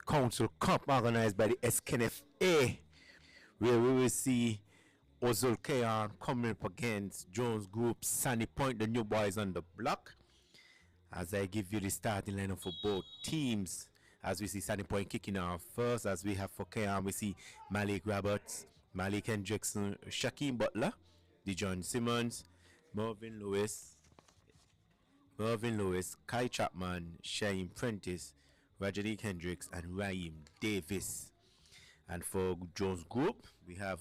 Council Cup organized by the SKNFA, where we will see Ozul Cayon coming up against Jones Group, Sunny Point, the new boys on the block. As I give you the starting lineup for both teams, as we see Sunny Point kicking off first, as we have for Cayon, we see Malik Roberts, Malik Hendrickson, Shaquem Butler, Dijon Simmons, Mervyn Lewis, Kai Chapman, Shaim Prentice, Rajanique Hendricks, and Raheem Davis. And for Jones Group, we have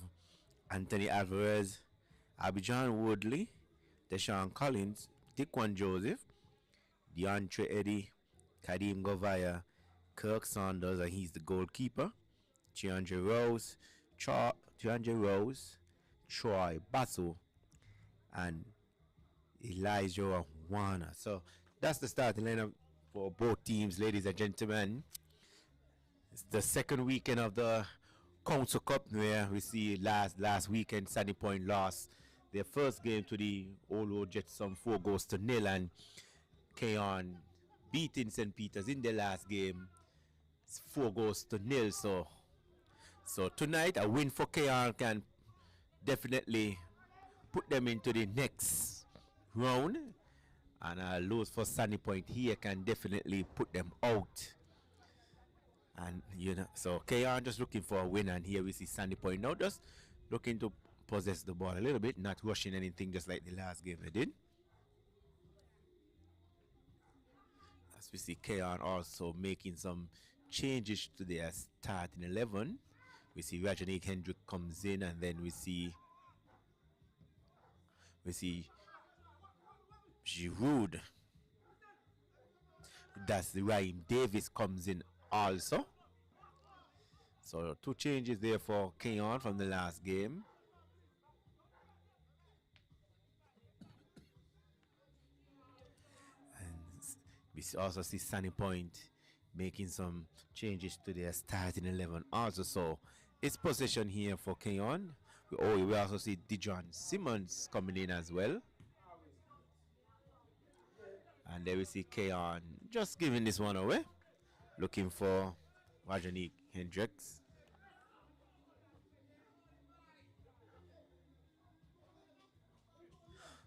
Anthony Alvarez, Abidjan Woodley, Deshaun Collins, Dickwan Joseph, DeAndre Eddy, Kadim Govaya, Kirk Saunders, and he's the goalkeeper, DeAndre Rose, Troy Basso, and Elijah Warner. So that's the starting lineup for both teams, ladies and gentlemen. It's the second weekend of the Council Cup, where we see last weekend Sunny Point lost their first game to the Olo Jets some 4-0, and Cayon beating St. Peter's in their last game 4-0. So tonight a win for Cayon can definitely put them into the next round, and a lose for Sunny Point here can definitely put them out. And so Cayon just looking for a win, and here we see Sunny Point now just looking to possess the ball a little bit, not rushing anything, just like the last game they did. As we see Cayon also making some changes to their starting 11. We see Rajanique Hendrick comes in, and then we see Giroud. That's the Raheem Davis comes in also. So 2 changes there for Cayon from the last game. And we also see Sunny Point making some changes to their starting 11 also. So it's possession here for Cayon. We also see Dijon Simmons coming in as well. And there we see Cayon just giving this one away, looking for Rajanique Hendricks.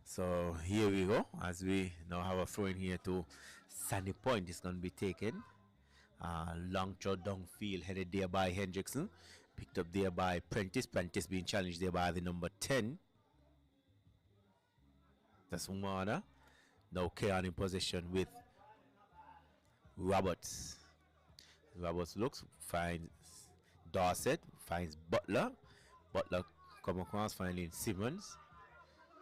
So here we go, as we now have a throw in here to Sunny Point. It's going to be taken. Long throw downfield, headed there by Hendrickson. Picked up there by Prentice. Prentice being challenged there by the number 10. That's Umana. Now Cayon in possession with Roberts. Roberts looks, finds Dorset, finds Butler. Butler come across, finding Simmons.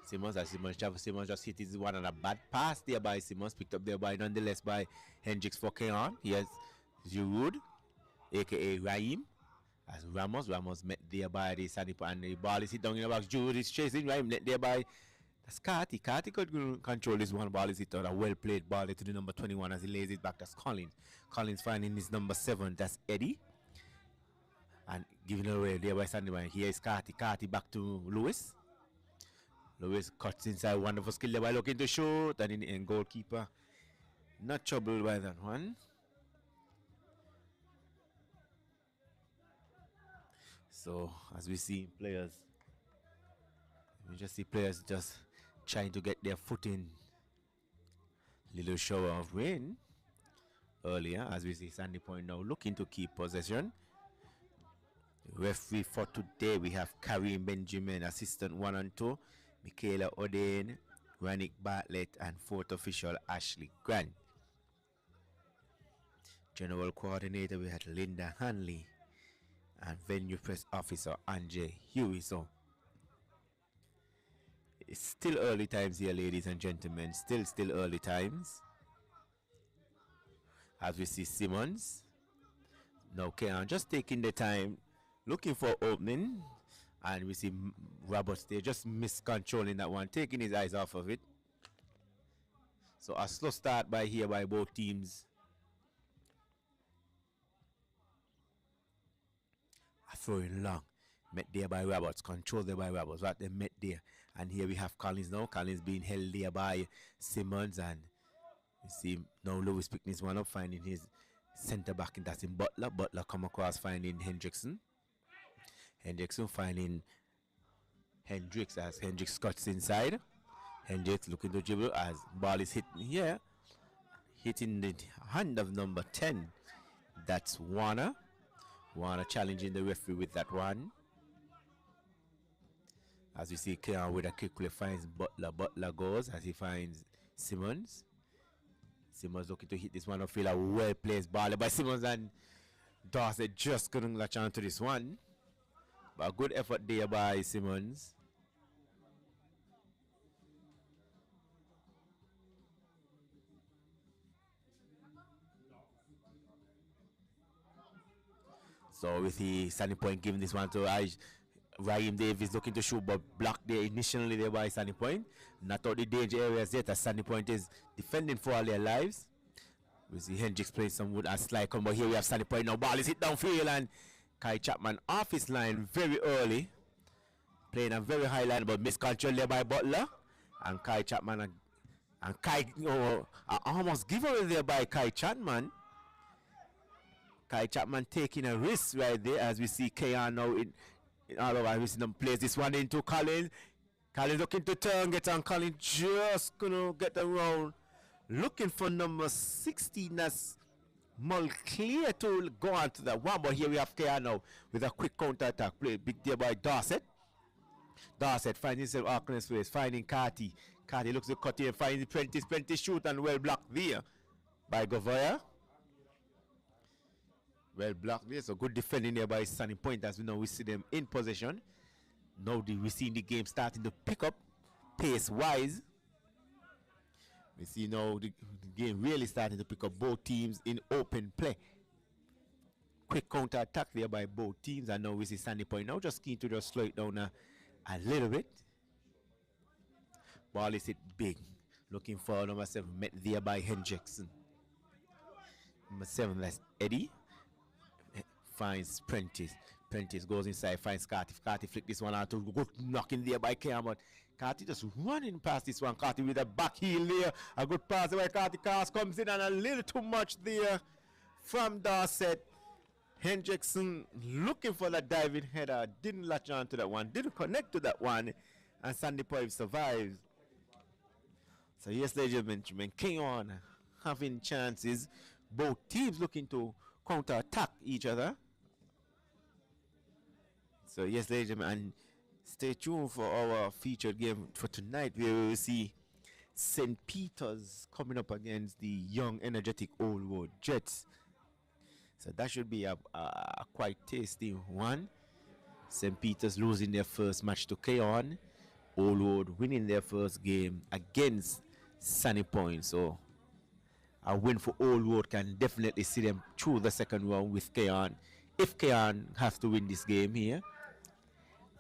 Simmons just hit his one on a bad pass there by Simmons, picked up there by nonetheless by Hendricks for Cayon. Here's Giroud, aka Raheem, as Ramos met there by the Sunny Point, and the ball is hit down in the box. Giroud is chasing Raheem, net there by that's Carty. Carty could control this one. Ball is hit on a well played ball to the number 21 as he lays it back. That's Collins. Collins finding his number 7. That's Eddie. And giving away there by Sunny Point. Here is Carty. Carty back to Lewis. Lewis cuts inside. Wonderful skill there by looking to shoot. And in the end, goalkeeper not troubled by that one. So as we see players, we just see players just trying to get their footing. Little shower of rain earlier, as we see Sunny Point now looking to keep possession. The referee for today, we have Kareem Benjamin, assistant 1 and 2, Michaela Oden, Ranik Bartlett, and 4th official Ashley Grant. General coordinator, we had Linda Hanley, and venue press officer Anjay Huey. So it's still early times here, ladies and gentlemen. Still early times. As we see Simmons. Now Cayon just taking the time, looking for opening. And we see Roberts there just miscontrolling that one, taking his eyes off of it. So a slow start by both teams. A throwing long. Met there by Roberts, controlled there by Roberts, right? They met there. And here we have Collins now. Collins being held there by Simmons, and you see now Lewis picking this one up, finding his Center back, and that's in Butler. Butler come across finding Hendrickson. Hendrickson finding Hendricks as Hendricks cuts inside. Hendricks looking to dribble as ball is hit here. Hitting the hand of number 10. That's Warner. Warner challenging the referee with that one. As we see, Cayon with a quickly finds Butler. Butler goes as he finds Simmons. Simmons looking to hit this one. I feel a well placed ball by Simmons, and Dorset just couldn't latch on to this one. But a good effort there by Simmons. So with the standing point, giving this one to Raheem Davis, looking to shoot, but blocked there initially there by standing point. Not out the danger areas yet, as standing point is defending for all their lives. We see Hendricks playing some wood and slide come, but here we have standing point now. Ball is hit downfield, and Kai Chapman off his line very early. Playing a very high line, but miscontrol there by Butler. And Kai Chapman and Kai almost give away there by Kai Chapman. Kai Chapman taking a risk right there, as we see Cayon now in all over. We see them place this one into Collins. Collins looking to turn, get on Collins, just gonna get around. Looking for number 16, that's Mulclear to go on to that one. But here we have Cayon now with a quick counter attack play. Big deal by Dorset. Dorset finds himself out in his place, finding Carty. Carty looks to cut here, finds Prentice. Prentice shoot and well blocked there by Govoya. Well blocked there, so good defending there by standing point, as we know we see them in possession. Now we see the game starting to pick up pace wise. We see now the game really starting to pick up, both teams in open play. Quick counter attack there by both teams, and now we see standing point now just keen to just slow it down a little bit. Ball is hit big, looking for number 7, met there by Hendrickson. Number 7, that's Eddie. Finds Prentice. Prentice goes inside, finds Carty. Carty flick this one out to go knocking there by Cayon, but Carty just running past this one. Carty with a back heel there. A good pass by Carty. Cars comes in, and a little too much there from Dorset. Hendrickson looking for that diving header. Didn't latch on to that one. Didn't connect to that one. And Sandy Poive survives. So yes, ladies and gentlemen, Cayon having chances. Both teams looking to counter attack each other. So yes, ladies and gentlemen, and stay tuned for our featured game for tonight, where we will see St. Peter's coming up against the young, energetic Old Road Jets. So that should be a quite tasty one. St. Peter's losing their first match to Cayon. Old Road winning their first game against Sunny Point. So a win for Old Road can definitely see them through the second round with Cayon. If Cayon have to win this game here,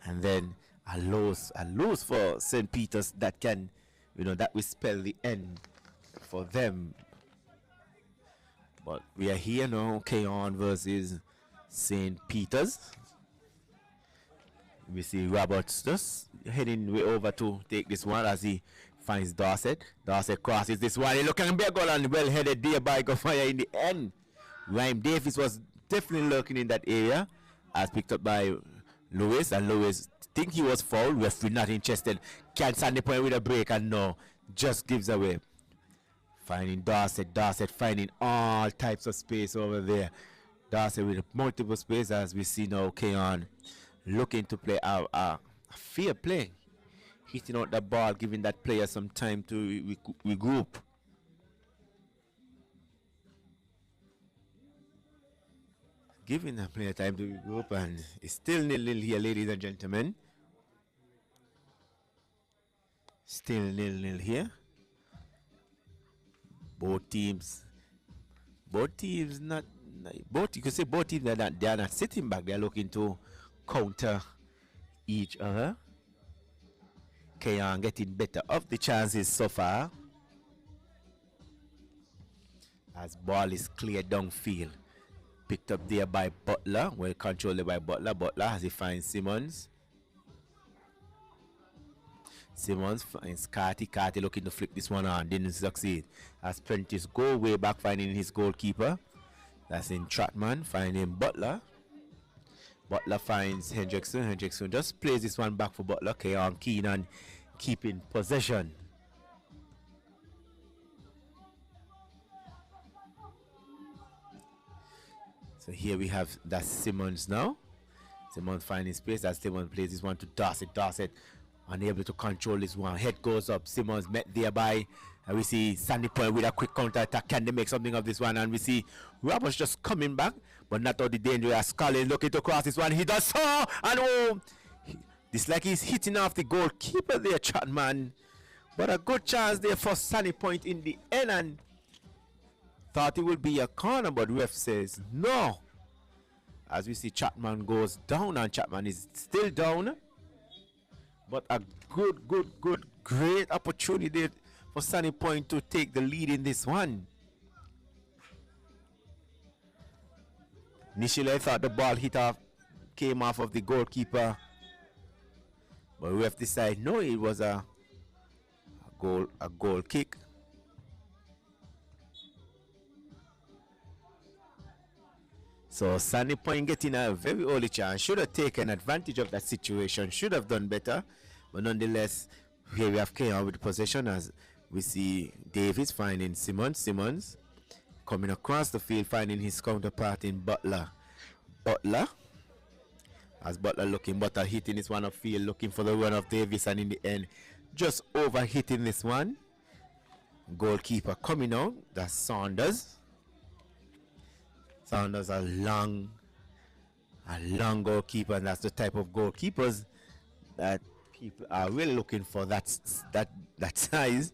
and then a lose for St. Peter's, that can, that will spell the end for them. But we are here now, Cayon versus St. Peter's. We see Roberts just heading way over to take this one as he finds Dorset. Dorset crosses this one. He looking big goal and well headed there by Goffire in the end. Ryan Davis was definitely lurking in that area, as picked up by Lewis, and Lewis think he was fouled. Referee not interested. Can't stand the point with a break, and no, just gives away. Finding Dorset. Dorset finding all types of space over there. Dorset with multiple space, as we see now Cayon looking to play a fair play. Hitting out the ball, giving that player some time to regroup. Giving the player time to regroup, and it's still 0-0 here, ladies and gentlemen. Still 0-0 here. Both teams not both, you could say both teams they are not sitting back, they're looking to counter each other. Cayon getting better of the chances so far, as ball is cleared downfield. Picked up there by Butler, well controlled by Butler. Butler as he finds Simmons. Simmons finds Carty. Carty looking to flick this one on, didn't succeed. As Prentice go way back, finding his goalkeeper. That's in Trotman, finding Butler. Butler finds Hendrickson. Hendrickson just plays this one back for Butler. Cayon keen on keeping possession. So here we have that Simmons now. Simmons finding space. That Simmons plays this one to Dorset. Dorset unable to control this one. Head goes up. Simmons met thereby. And we see Sandy Point with a quick counter attack. Can they make something of this one? And we see Roberts just coming back, but not all the danger. Collins looking to cross this one. He does so. And oh, this like he's hitting off the goalkeeper there, Chatman. But a good chance there for Sandy Point in the end. And thought it would be a corner, but ref says no. As we see Chapman goes down, and Chapman is still down. But a great opportunity for Sunny Point to take the lead in this one. Initially, I thought the ball came off of the goalkeeper, but we have decided no, it was a goal kick. So Sandy Point getting a very early chance. Should have taken advantage of that situation. Should have done better. But nonetheless, here we have Cayon with possession as we see Davis finding Simmons. Simmons coming across the field, finding his counterpart in Butler. Butler. As Butler looking, Butler hitting this one upfield, looking for the run of Davis, and in the end, just over hitting this one. Goalkeeper coming out. That's Saunders. Saunders a long goalkeeper, and that's the type of goalkeepers that people are really looking for. That size.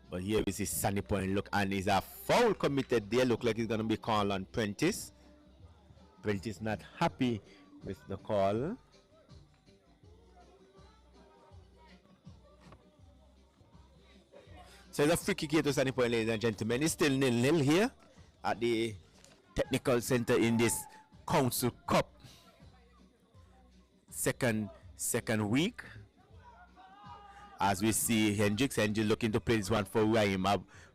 But here we see Sandy Point look, and is a foul committed there. Look like it's gonna be called on Prentice. Prentice not happy with the call. So it's a free kick here to Sandy Point, ladies and gentlemen. It's still 0-0 here at the Technical Center in this Council Cup second week. As we see Hendricks looking to play this one for Raheem.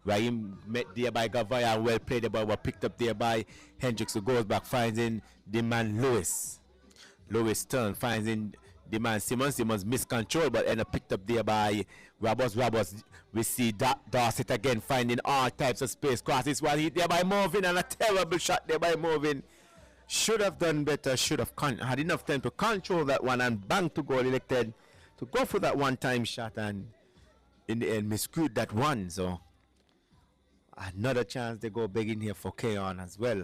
Raheem met there by Gavaya and well played the ball, but picked up there by Hendricks, who goes back, finds in the man Lewis. Lewis turn, finds in the man Simmons. Simmons miscontrol, but end up picked up there by Roberts. We see Dorset again finding all types of space. Cross this one hit there by Morvin, and a terrible shot there by Morvin. Should have done better, should have had enough time to control that one and bang to goal. Elected to go for that one-time shot, and in the end miscued that one. So another chance they go begging here for Cayon as well.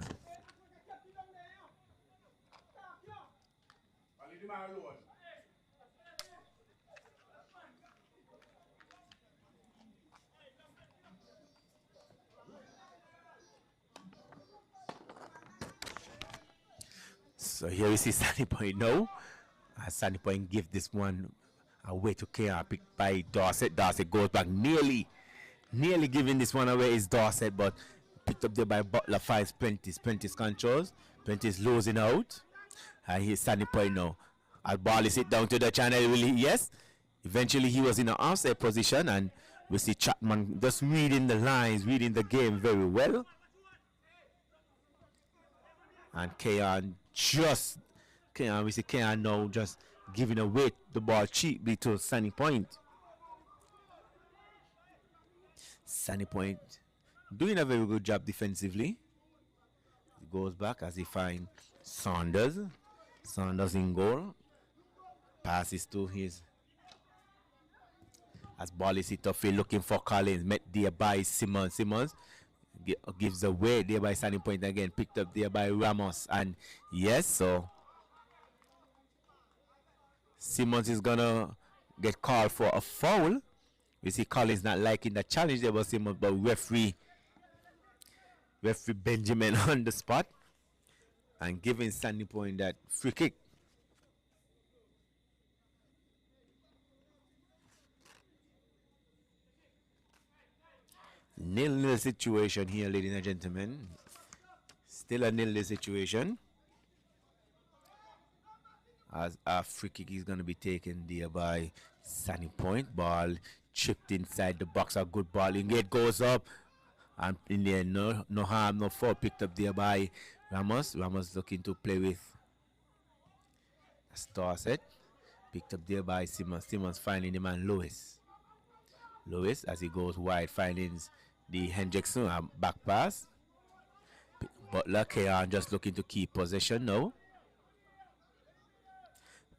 So here we see Sandy Point now. Sandy Point give this one away to Cayon, picked by Dorset. Dorset goes back, nearly giving this one away is Dorset, but picked up there by Butler. Finds Prentice. Prentice controls. Prentice losing out. And here's Sandy Point now. As ball is hit down to the channel. Really, yes. Eventually he was in an offside position, and we see Chapman just reading the lines, reading the game very well. And we see Cayon now just giving away the ball cheaply to Sandy Point. Sandy Point doing a very good job defensively. He goes back as he finds Saunders. Saunders in goal. Passes to his. As ball is hit off field, looking for Collins. Met there by Simmons. Simmons gives away there by Sandy Point again. Picked up there by Ramos. And yes, so Simmons is gonna get called for a foul. We see Collins not liking the challenge there was Simmons, but referee Benjamin on the spot and giving Sandy Point that free kick. Nil-nil situation here, ladies and gentlemen. Still a nil-nil situation. As a free kick is going to be taken there by Sandy Point. Ball chipped inside the box. A good ball. Ingate goes up. And in the end, no harm, no foul picked up there by Ramos. Ramos looking to play with Dorset. Picked up there by Simmons. Simmons finding the man Lewis. Lewis, as he goes wide, finding the Hendrickson back pass. Butler, Cayon just looking to keep possession now.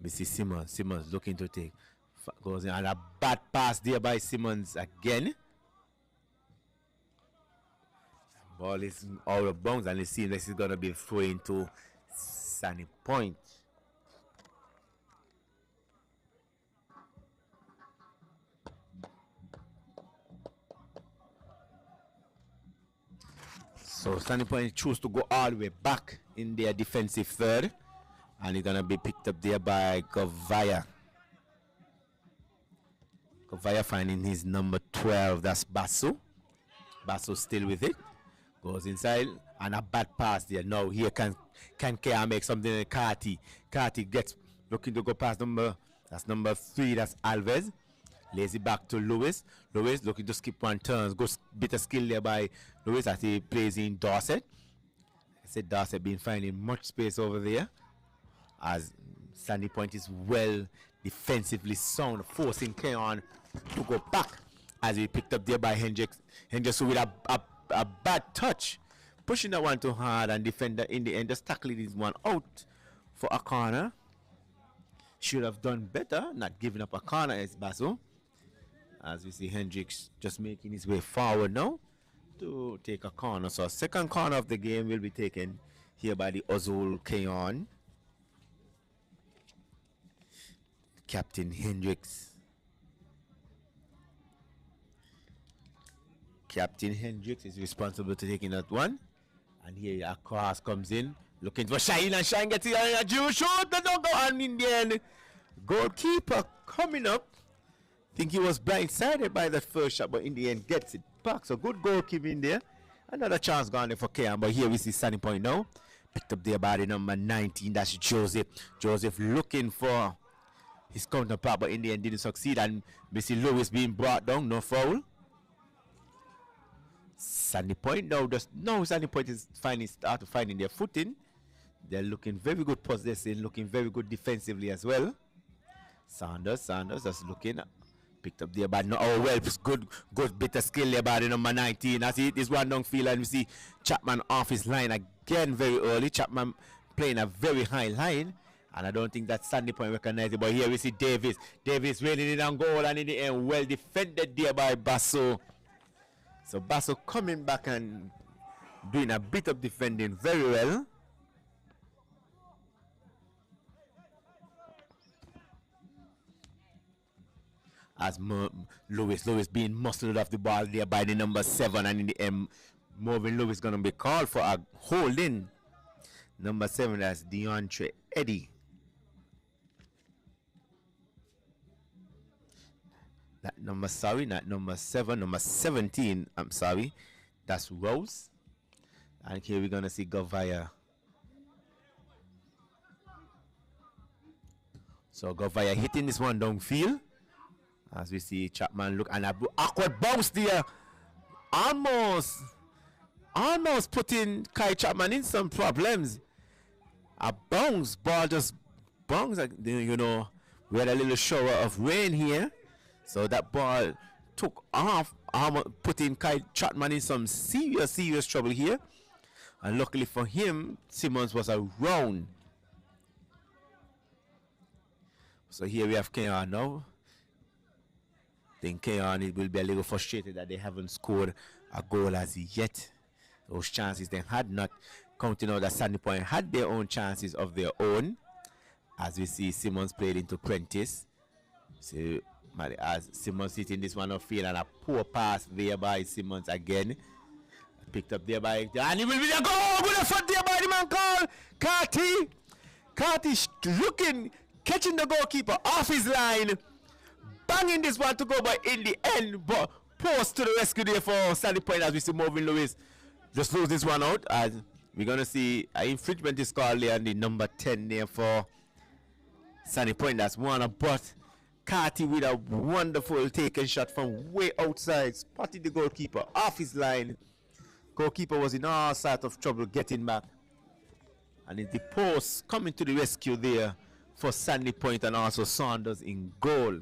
Mrs. Simmons. Simmons looking to take. Goes in, and a bad pass there by Simmons again. Ball is out of bounds, and it seems like it's going to be throwing to Sunny Point. So Sunny Point choose to go all the way back in their defensive third, and it's going to be picked up there by Govaya. Govaya finding his number 12, that's Basso. Basso still with it. Goes inside, and a bad pass there. Now here can Cayon make something in Carty. Carty gets looking to go past number 3, that's Alves. Lays it back to Lewis. Lewis looking to skip one turn. Goes bit of skill there by Lewis as he plays in Dorset. I said Dorset been finding much space over there, as Sandy Point is well defensively sound, forcing Cayon to go back, as he picked up there by Hendricks. Hendricks with a bad touch, pushing that one too hard, and defender in the end just tackling this one out for a corner. Should have done better, not giving up a corner as Basso. As we see Hendricks just making his way forward now to take a corner. So second corner of the game will be taken here by the Ozul Cayon. Captain Hendricks. Captain Hendricks is responsible to taking that one. And here a cross comes in, looking for Shine, and Shine gets it on a Jew shot. They don't go on in the end. Goalkeeper coming up. Think he was blindsided by that first shot, but in the end gets it back. So good goalkeeping there. Another chance gone there for Cayon, but here we see Sunny Point now. Picked up there by the number 19, that's Joseph. Joseph looking for his counterpart, but in the end didn't succeed. And we see Lewis being brought down, no foul. Sunny Point now Sunny Point is finding their footing. They're looking very good possessing, looking very good defensively as well. Sanders just looking, picked up there by good bit of skill there by the number 19. I see this one downfield, and we see Chapman off his line again very early. Chapman playing a very high line, and I don't think that Sandy Point recognized it. But here we see Davis raining it on goal, and in the end well defended there by Basso. So Basso coming back and doing a bit of defending very well. As Lewis being muscled off the ball there by the number 7, and in the end Marvin Lewis going to be called for a holding. Number 7, that's DeAndre Eddy. Not number 7, number 17, I'm sorry. That's Rose. And here we're going to see Govaya. So Govaya hitting this one downfield. As we see Chapman look, and a awkward bounce there. Almost putting Kai Chapman in some problems. A bounce, ball just bounced. You know, we had a little shower of rain here. So that ball took off, putting Kai Chapman in some serious trouble here. And luckily for him, Simmons was around. So here we have Cayon now. I think Cayon will be a little frustrated that they haven't scored a goal as yet. Those chances they had not, counting out that Sandy Point had their own chances of their own. As we see Simmons played into Prentice. So as Simmons hitting this one upfield, and a poor pass there by Simmons again. Picked up there by, and it will be a goal! Good effort there by the man called Carty. Carty looking, catching the goalkeeper off his line. Banging this one to go, but in the end, but post to the rescue there for Sandy Point, as we see Marvin Lewis just lose this one out. As we're going to see an infringement is called there on the number 10 there for Sandy Point. That's one, but Carty with a wonderful taken shot from way outside, spotted the goalkeeper off his line. Goalkeeper was in all sorts of trouble getting back. And it's the post coming to the rescue there for Sandy Point and also Saunders in goal.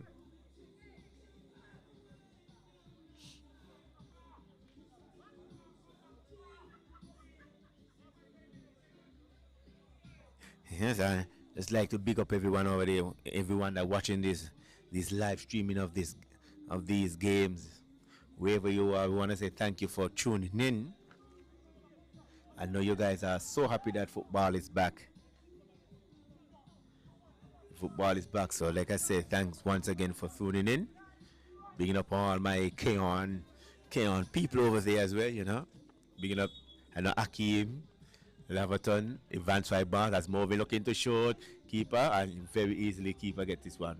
Yes, I just like to big up everyone over there, everyone that watching this live streaming of these games. Wherever you are, we want to say thank you for tuning in. I know you guys are so happy that football is back. Football is back, so like I said, thanks once again for tuning in. Bigging up all my Cayon people over there as well, you know. Bigging up, I know Akeem, Laverton, Evans Fiber, that's Moving looking to short, keeper, and very easily keeper get this one.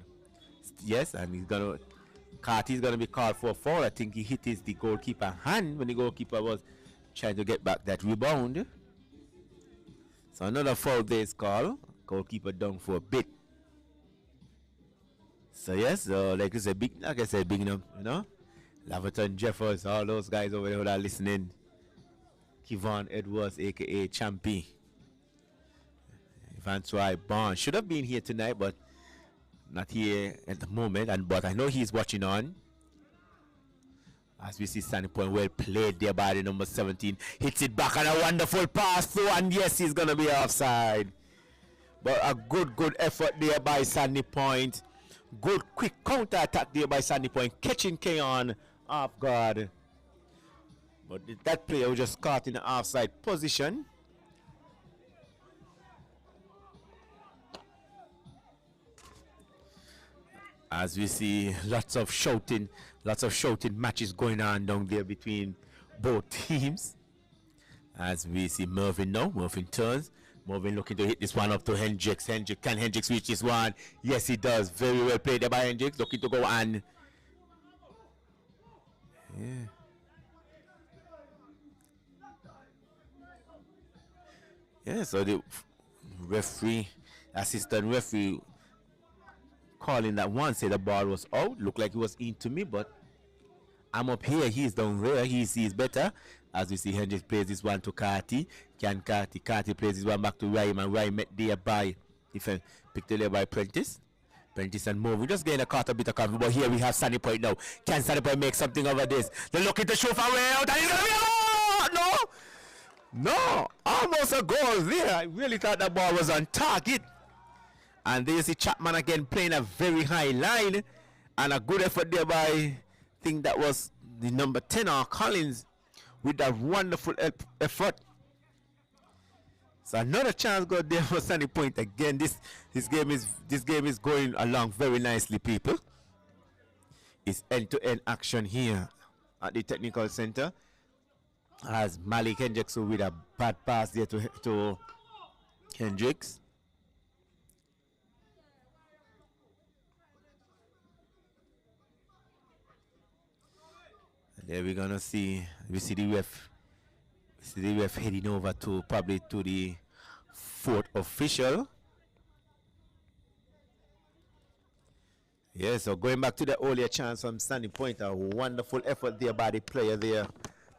Yes, and Carty's gonna be called for a foul. I think he hit the goalkeeper hand when the goalkeeper was trying to get back that rebound. So another foul there is called. Goalkeeper down for a bit. So yes, like I said, big enough, you know. Laverton, Jeffers, all those guys over there who are listening. Kevon Edwards, aka Champy. Francois Barnes should have been here tonight, but not here at the moment. But I know he's watching on. As we see Sandy Point well played there by the number 17. Hits it back and a wonderful pass through, and yes, he's gonna be offside. But a good effort there by Sandy Point. Good quick counter attack there by Sandy Point, catching Cayon off guard. But that player was just caught in the offside position. As we see lots of shouting matches going on down there between both teams. As we see Mervin now, Mervin turns. Mervin looking to hit this one up to Hendricks. Can Hendricks reach this one? Yes, he does. Very well played there by Hendricks. Looking to go and... Yeah, so the assistant referee calling that one, said the ball was out. Looked like it was into me, but I'm up here. He's down there. He sees better. As we see, Hendricks plays this one to Carty. Carty plays this one back to Ryan, and Ryan met there by picked there by Prentice. Prentice and Move. We're just getting a bit of cover, but here we have Sandy Point now. Can Sandy Point make something over this? They're looking to shoot for way out, and he's gonna be out! No! Almost a goal there. I really thought that ball was on target. And there you see Chapman again playing a very high line, and a good effort there by, I think that was the number 10, or Collins, with that wonderful effort. So another chance got there for Sandy Point again. This game is going along very nicely, people. It's end-to-end action here at the technical center. As Malik Hendricks with a bad pass there to Hendricks. And there we're gonna see the ref heading over to probably to the fourth official. Yeah, so going back to the earlier chance from Sandy Point, a wonderful effort there by the player there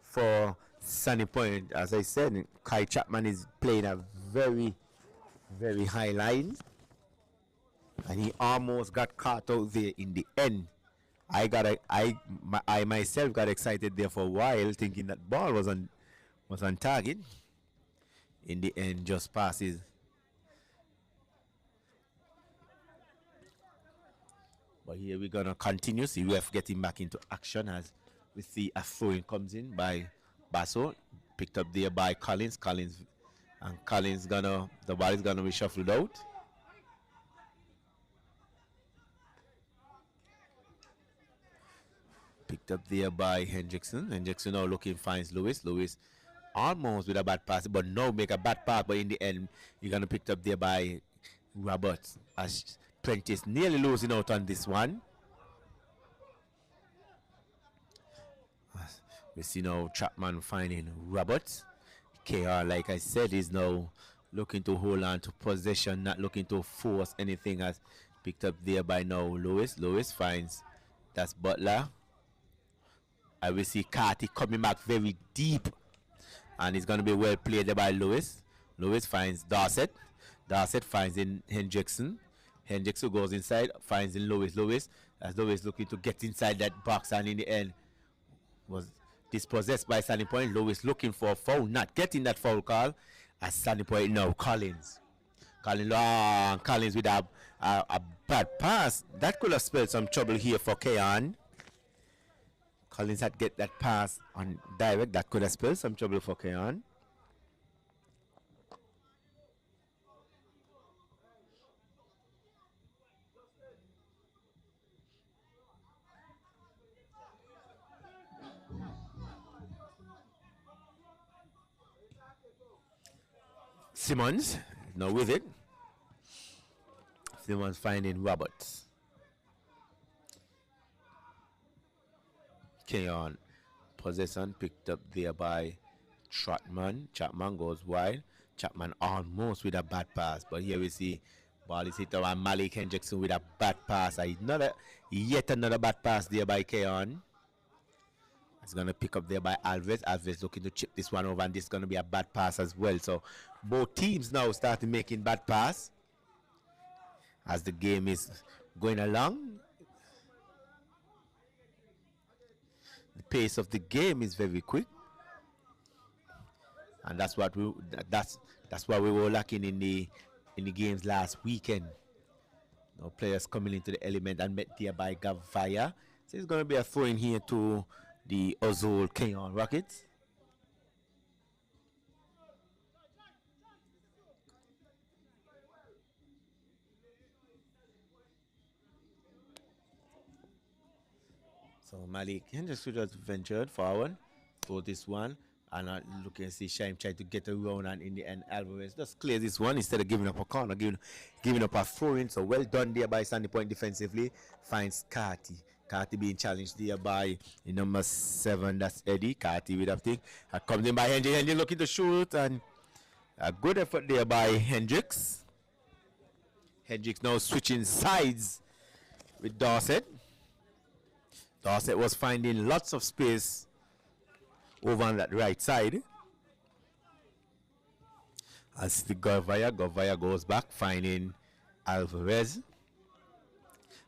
for Sandy Point. As I said, Kai Chapman is playing a very, very high line, and he almost got caught out there in the end. I myself got excited there for a while, thinking that ball was on target. In the end, just passes. But here we're gonna continue. See ref getting back into action as we see a throw-in comes in by Basso, picked up there by Collins. The ball is gonna be shuffled out. Picked up there by Hendrickson. Hendrickson now looking, finds Lewis. Lewis almost with a bad pass, but no make a bad pass, but in the end you're gonna picked up there by Roberts, as Prentice nearly losing out on this one. We see now Chapman finding Roberts. KR, like I said, is now looking to hold on to possession, not looking to force anything, as picked up there by now Lewis. Lewis finds, that's Butler. I will see Carty coming back very deep. And it's going to be well played there by Lewis. Lewis finds Dorset. Dorset finds in Hendrickson. Hendrickson goes inside, finds in Lewis. Lewis, as Lewis looking to get inside that box, and in the end was dispossessed by Sandy Point. Lewis looking for a foul, not getting that foul call. As Sandy Point now, Collins. Collins with a bad pass. That could have spelled some trouble here for Cayon. Collins had get that pass on direct. That could have spelled some trouble for Cayon. Simmons, now with it. Simmons finding Roberts. Cayon, possession picked up there by Chapman. Chapman goes wide. Chapman almost with a bad pass, but here we see ball is hit around Malik Hendrickson with a bad pass. Yet another bad pass there by Cayon. It's going to pick up there by Alves. Alves looking to chip this one over, and this is going to be a bad pass as well. So both teams now starting making bad pass as the game is going along. The pace of the game is very quick, and that's what we were lacking in the games last weekend. No players coming into the element and met there by Gavaya. So it's going to be a throw in here to the Ozol Cayon Rockets. So Malik Hendrickson just ventured forward for this one, and look and see Shaim trying to get around, and in the end Alvarez just clears this one instead of giving up a corner, giving up a throw-in. So well done there by Sandy Point defensively. Finds Carty. Carty being challenged there by the number 7, that's Eddie. Carty with that thing. Comes in by Hendricks. Hendricks looking to shoot, and a good effort there by Hendricks. Hendricks now switching sides with Dorset. Dorset was finding lots of space over on that right side. As the Govaya goes back, finding Alvarez.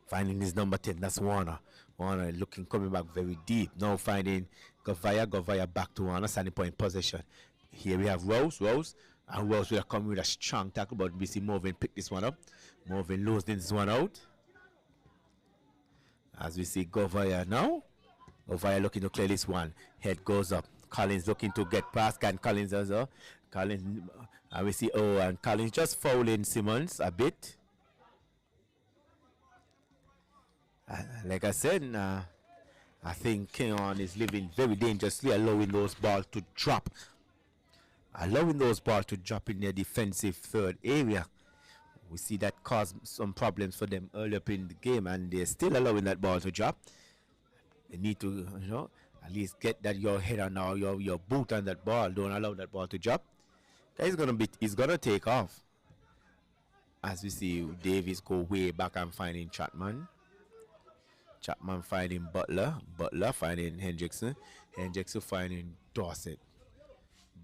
Finding his number 10, that's Warner. Warner looking, coming back very deep. Now finding Govaya back to Warner, Sandy Point possession. Here we have Rose, and Rose will come with a strong tackle, but we see Morvin pick this one up. Morvin losing this one out. As we see Govaya now. Govaya looking to clear this one. Head goes up. Collins looking to get past. Can Collins also? Collins, and we see, and Collins just fouling Simmons a bit. Like I said, I think Cayon is living very dangerously, allowing those balls to drop. Allowing those balls to drop in their defensive third area. We see that caused some problems for them early up in the game, and they're still allowing that ball to drop. They need to, at least get that your head on now, your boot on that ball. Don't allow that ball to drop. He's gonna take off. As we see Davis go way back and finding Chapman. Chapman finding Butler. Butler finding Hendrickson. Hendrickson finding Dorset.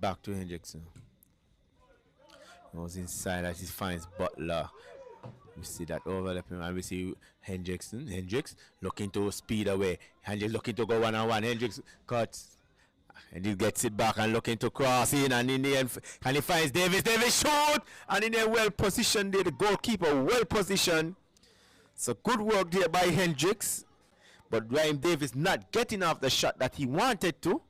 Back to Hendrickson. Goes inside as he finds Butler. We see that overlapping, and we see Hendrickson. Hendricks looking to speed away. Hendricks looking to go one-on-one. Hendricks cuts. And he gets it back and looking to cross in, and in the end, and he finds Davis. Davis shoot! And in there, well positioned there. The goalkeeper well positioned. So good work there by Hendricks, but Ryan Davis not getting off the shot that he wanted to.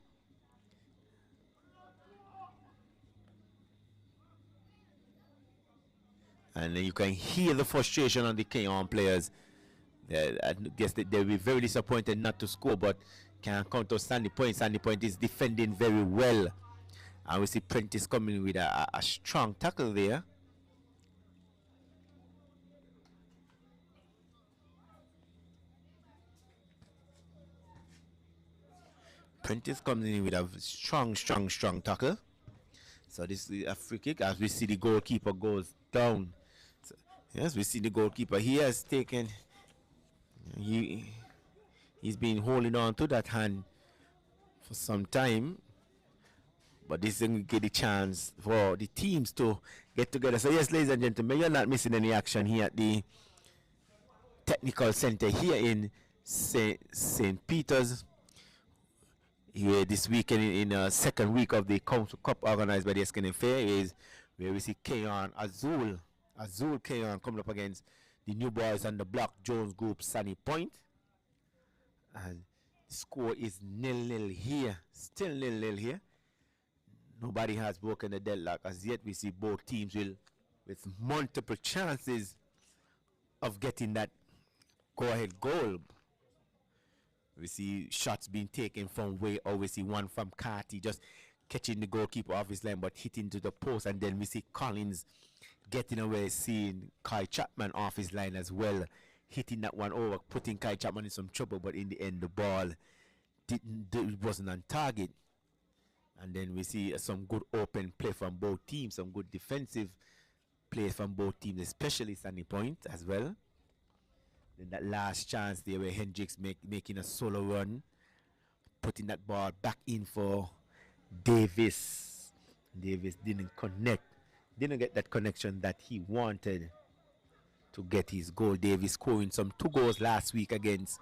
And you can hear the frustration on the Cayon players. I guess they'll be very disappointed not to score, but can count on Sandy Point. Sandy Point is defending very well. And we see Prentice coming with a strong tackle there. Prentice comes in with a strong tackle. So this is a free kick as we see the goalkeeper goes down. So, yes, we see the goalkeeper. He has taken, he's been holding on to that hand for some time. But this is give the chance for the teams to get together. So yes, ladies and gentlemen, you're not missing any action here at the Technical Center here in St. Peter's. Here this weekend in second week of the Council Cup organized by the Eskin Fair is where we see Cayon, Azul Cayon coming up against the New Boys and the Block Jones Group Sunny Point. And the score is 0-0 here, still 0-0 here. Nobody has broken the deadlock as yet. We see both teams with multiple chances of getting that go-ahead goal. We see shots being taken from way out. We see one from Carty just catching the goalkeeper off his line but hitting to the post. And then we see Collins getting away, seeing Kai Chapman off his line as well, hitting that one over, putting Kai Chapman in some trouble. But in the end, the ball wasn't on target. And then we see some good open play from both teams, some good defensive play from both teams, especially Sunny Point as well. Then that last chance there where Hendricks making a solo run, putting that ball back in for Davis. Davis didn't connect, didn't get that connection that he wanted to get his goal. Davis scoring some 2 goals last week against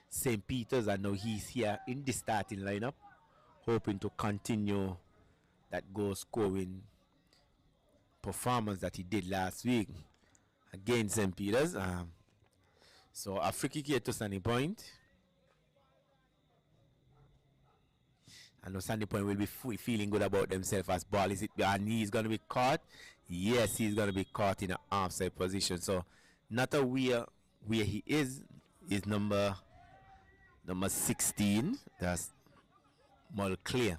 St. Peter's, and now he's here in the starting lineup, hoping to continue that goal scoring performance that he did last week against St. Peter's. So a free kick here to Sunny Point. I know Sunny Point will be feeling good about themselves as ball is it, and he's going to be caught. Yes, he's going to be caught in an offside position. So not aware where he is number 16. That's Mulclear.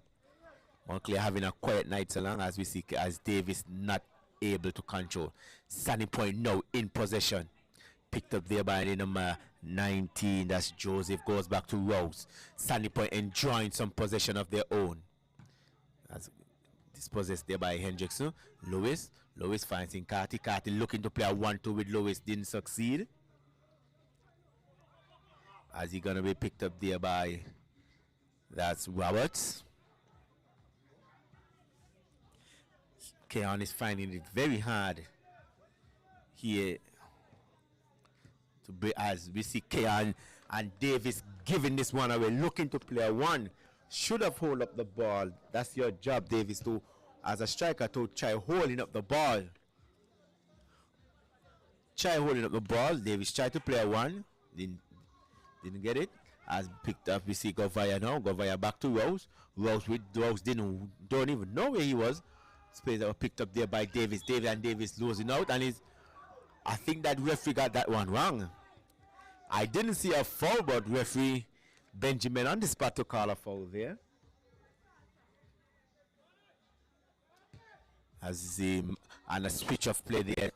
Mulclear having a quiet night so long as we see as Davis not able to control. Sunny Point now in possession. Picked up there by the number 19. That's Joseph. Goes back to Rose. Sunny Point enjoying some possession of their own. As dispossessed there by Hendrickson. Lewis finds in Carty. Carty looking to play a 1-2 with Lewis. Didn't succeed. As he gonna be picked up there by, that's Roberts. Cayon is finding it very hard here to be, as we see Cayon and Davis giving this one away, looking to play a 1. Should have hold up the ball. That's your job, Davis, to as a striker to try holding up the ball. Try holding up the ball. Davis tried to play a 1. Didn't get it. As picked up, we see Govaya now. Govaya back to Rose. Rose don't even know where he was. Space that was picked up there by Davis. Davis losing out, and I think that referee got that one wrong. I didn't see a foul, but referee Benjamin on the spot to call a foul there. As the and a switch of play there,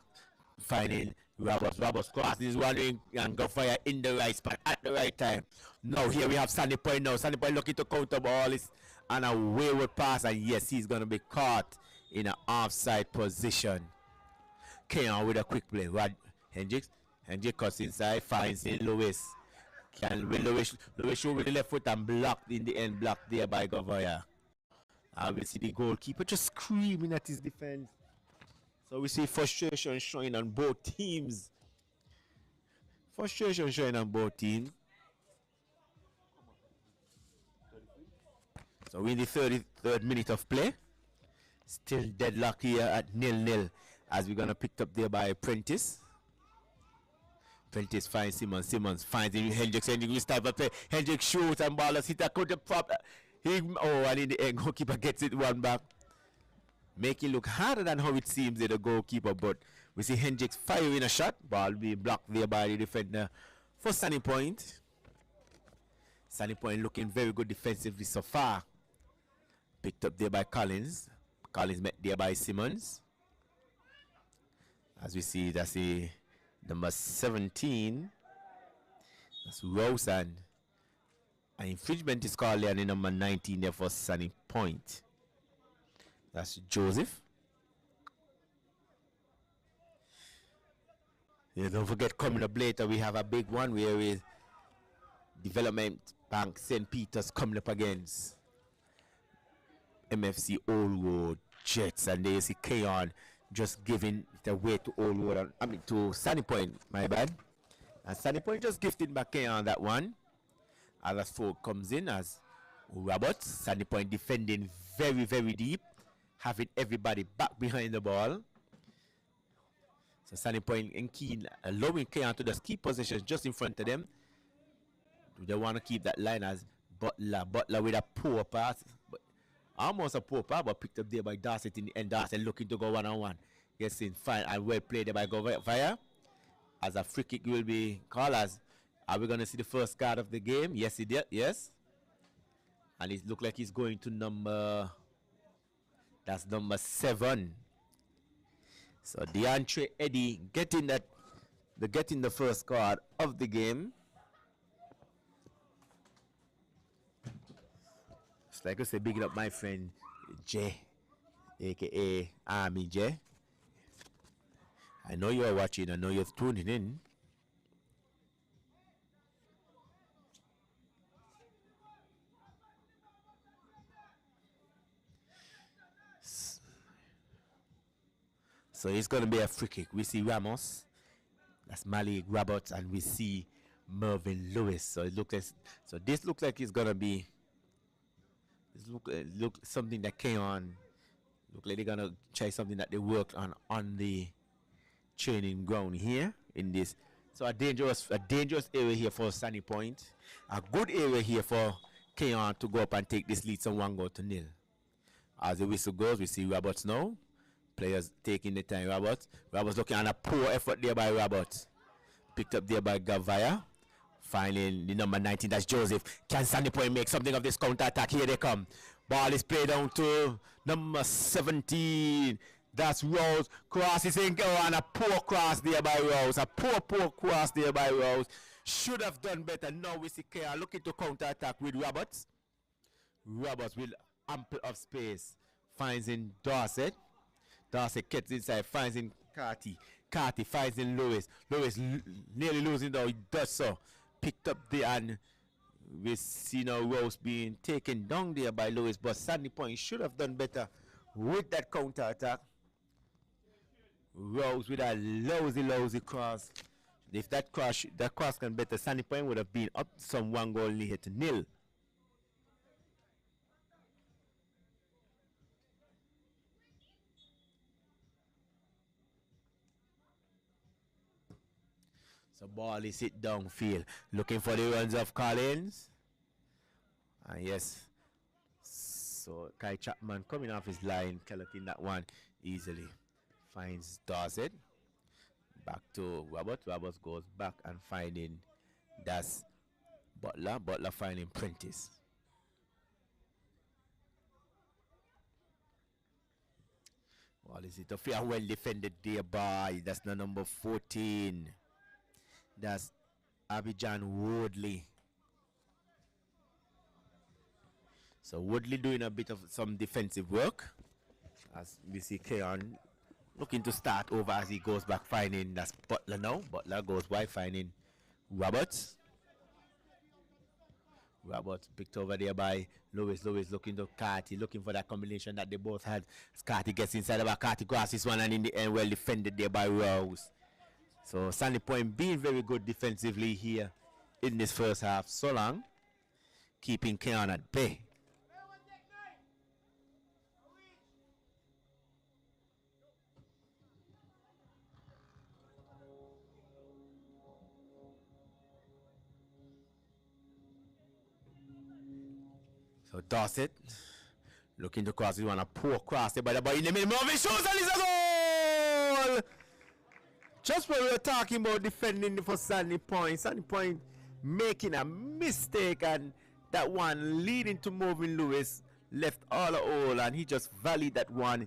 finding Roberts cross this one in and go fire in the right spot at the right time. Now here we have Sunny Point now. Sunny Point looking to counter ball is on a wayward pass, and yes, he's gonna be caught in an offside position. Cayon with a quick play. Hendricks cuts inside, finds in Lewis. Lewis shoot with the left foot and blocked in the end, blocked there by Govaya. We see the goalkeeper just screaming at his defense. So we see frustration showing on both teams. So we're in the 33rd minute of play. Still deadlock here at 0-0 as we're gonna pick up there by Prentice. Prentice finds Simmons finds Hendricks start the play. Hendricks shoots and ball hit a counter prop. And in the end goalkeeper gets it one back. Make it look harder than how it seems to the goalkeeper, but we see Hendricks firing a shot. Ball being blocked there by the defender for Sunny Point. Sunny Point looking very good defensively so far. Picked up there by Collins. Collins met there by Simmons. As we see, that's the number 17. That's Rose, and an infringement is called there on the number 19 there for Sunny Point. That's Joseph. Yeah, don't forget, coming up later, we have a big one where with Development Bank St. Peter's coming up against MFC Old Road Jets, and there you see Cayon just giving it away to Old Road. To Sunny Point, my bad. And Sunny Point just gifted back Cayon that one. As four comes in as Roberts. Sunny Point defending very, very deep, having everybody back behind the ball. So Sunny Point and Keen allowing Cayon to just keep possession just in front of them. They want to keep that line as Butler with a poor pass, but almost a poor pass, but picked up there by Darcy in the end. Darcy looking to go one-on-one. Yes, in fine and well played there by Govaya. As a free kick will be called as. Are we going to see the first card of the game? Yes, he did. Yes. And it looks like he's going to number 7. So DeAndre Eddy getting the first card of the game. It's like I say, bigging up my friend Jay, aka Army Jay. I know you're watching. I know you're tuning in. So it's going to be a free kick. We see Ramos, that's Malik Roberts, and we see Mervyn Lewis. So it looks like, this looks like it's going to be look something that came on. Look like they're going to try something that they worked on the training ground here in this. So a dangerous area here for Sunny Point. A good area here for Cayon to go up and take this lead, so 1-0. As the whistle goes, we see Roberts now. Players taking the time. Roberts looking at a poor effort there by Roberts. Picked up there by Gavaya. Finding the number 19, that's Joseph. Can Sunny Point make something of this counter attack? Here they come. Ball is played down to number 17. That's Rose. Cross is in. And a poor cross there by Rose. A poor cross there by Rose. Should have done better. Now we see Kea looking to counter attack with Roberts. Roberts with ample of space. Finds in Dorset. Darcy gets inside, finds in Carty. Carty finds in Lewis. Lewis nearly losing though, he does so. Picked up there, and we see now Rose being taken down there by Lewis, but Sunny Point should have done better with that counter attack. Rose with a lousy cross. If that cross can better, Sunny Point would have been up some 1-goal lead to 0. So ball is hit downfield. Looking for the runs of Collins. And yes. So Kai Chapman coming off his line, collecting that one easily. Finds Dorset. Back to Roberts. Roberts goes back and finding that's Butler. Butler finding Prentice. Well, is it a fair well defended there by that's the number 14. That's Abidjan Woodley. So Woodley doing a bit of some defensive work. As we see Cayon looking to start over as he goes back, finding that's Butler now. Butler goes wide, finding Roberts. Roberts picked over there by Lewis. Lewis looking to Carty, looking for that combination that they both had. Carty gets inside about Carty, crosses one, and in the end well defended there by Rose. So Sunny Point being very good defensively here in this first half. So long, keeping Cayon at bay. So Dorset looking to cross. He want a poor cross there by the boy in the middle of his shoes, and it's a goal! Just when we were talking about defending for Sunny Point making a mistake, and that one leading to Mervyn Lewis left all a hole, and he just volleyed that one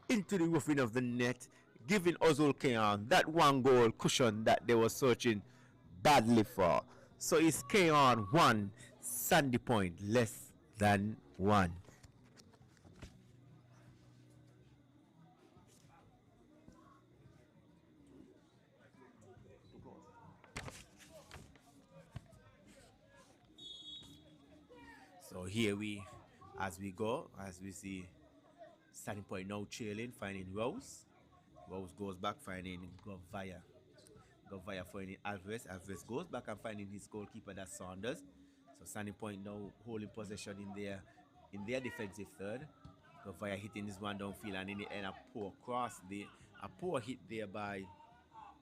into the roofing of the net, giving Ozul Cayon that 1-goal cushion that they were searching badly for. So it's Cayon 1, Sunny Point less than 1. So here we As we go, as we see starting point now trailing, finding Rose. Rose goes back, finding Govaya. Govaya finding Alvarez. Alvarez goes back and finding his goalkeeper, that's Saunders. So standing point now holding possession in their defensive third. Govaya hitting this one downfield, and in the end a poor cross, a poor hit there by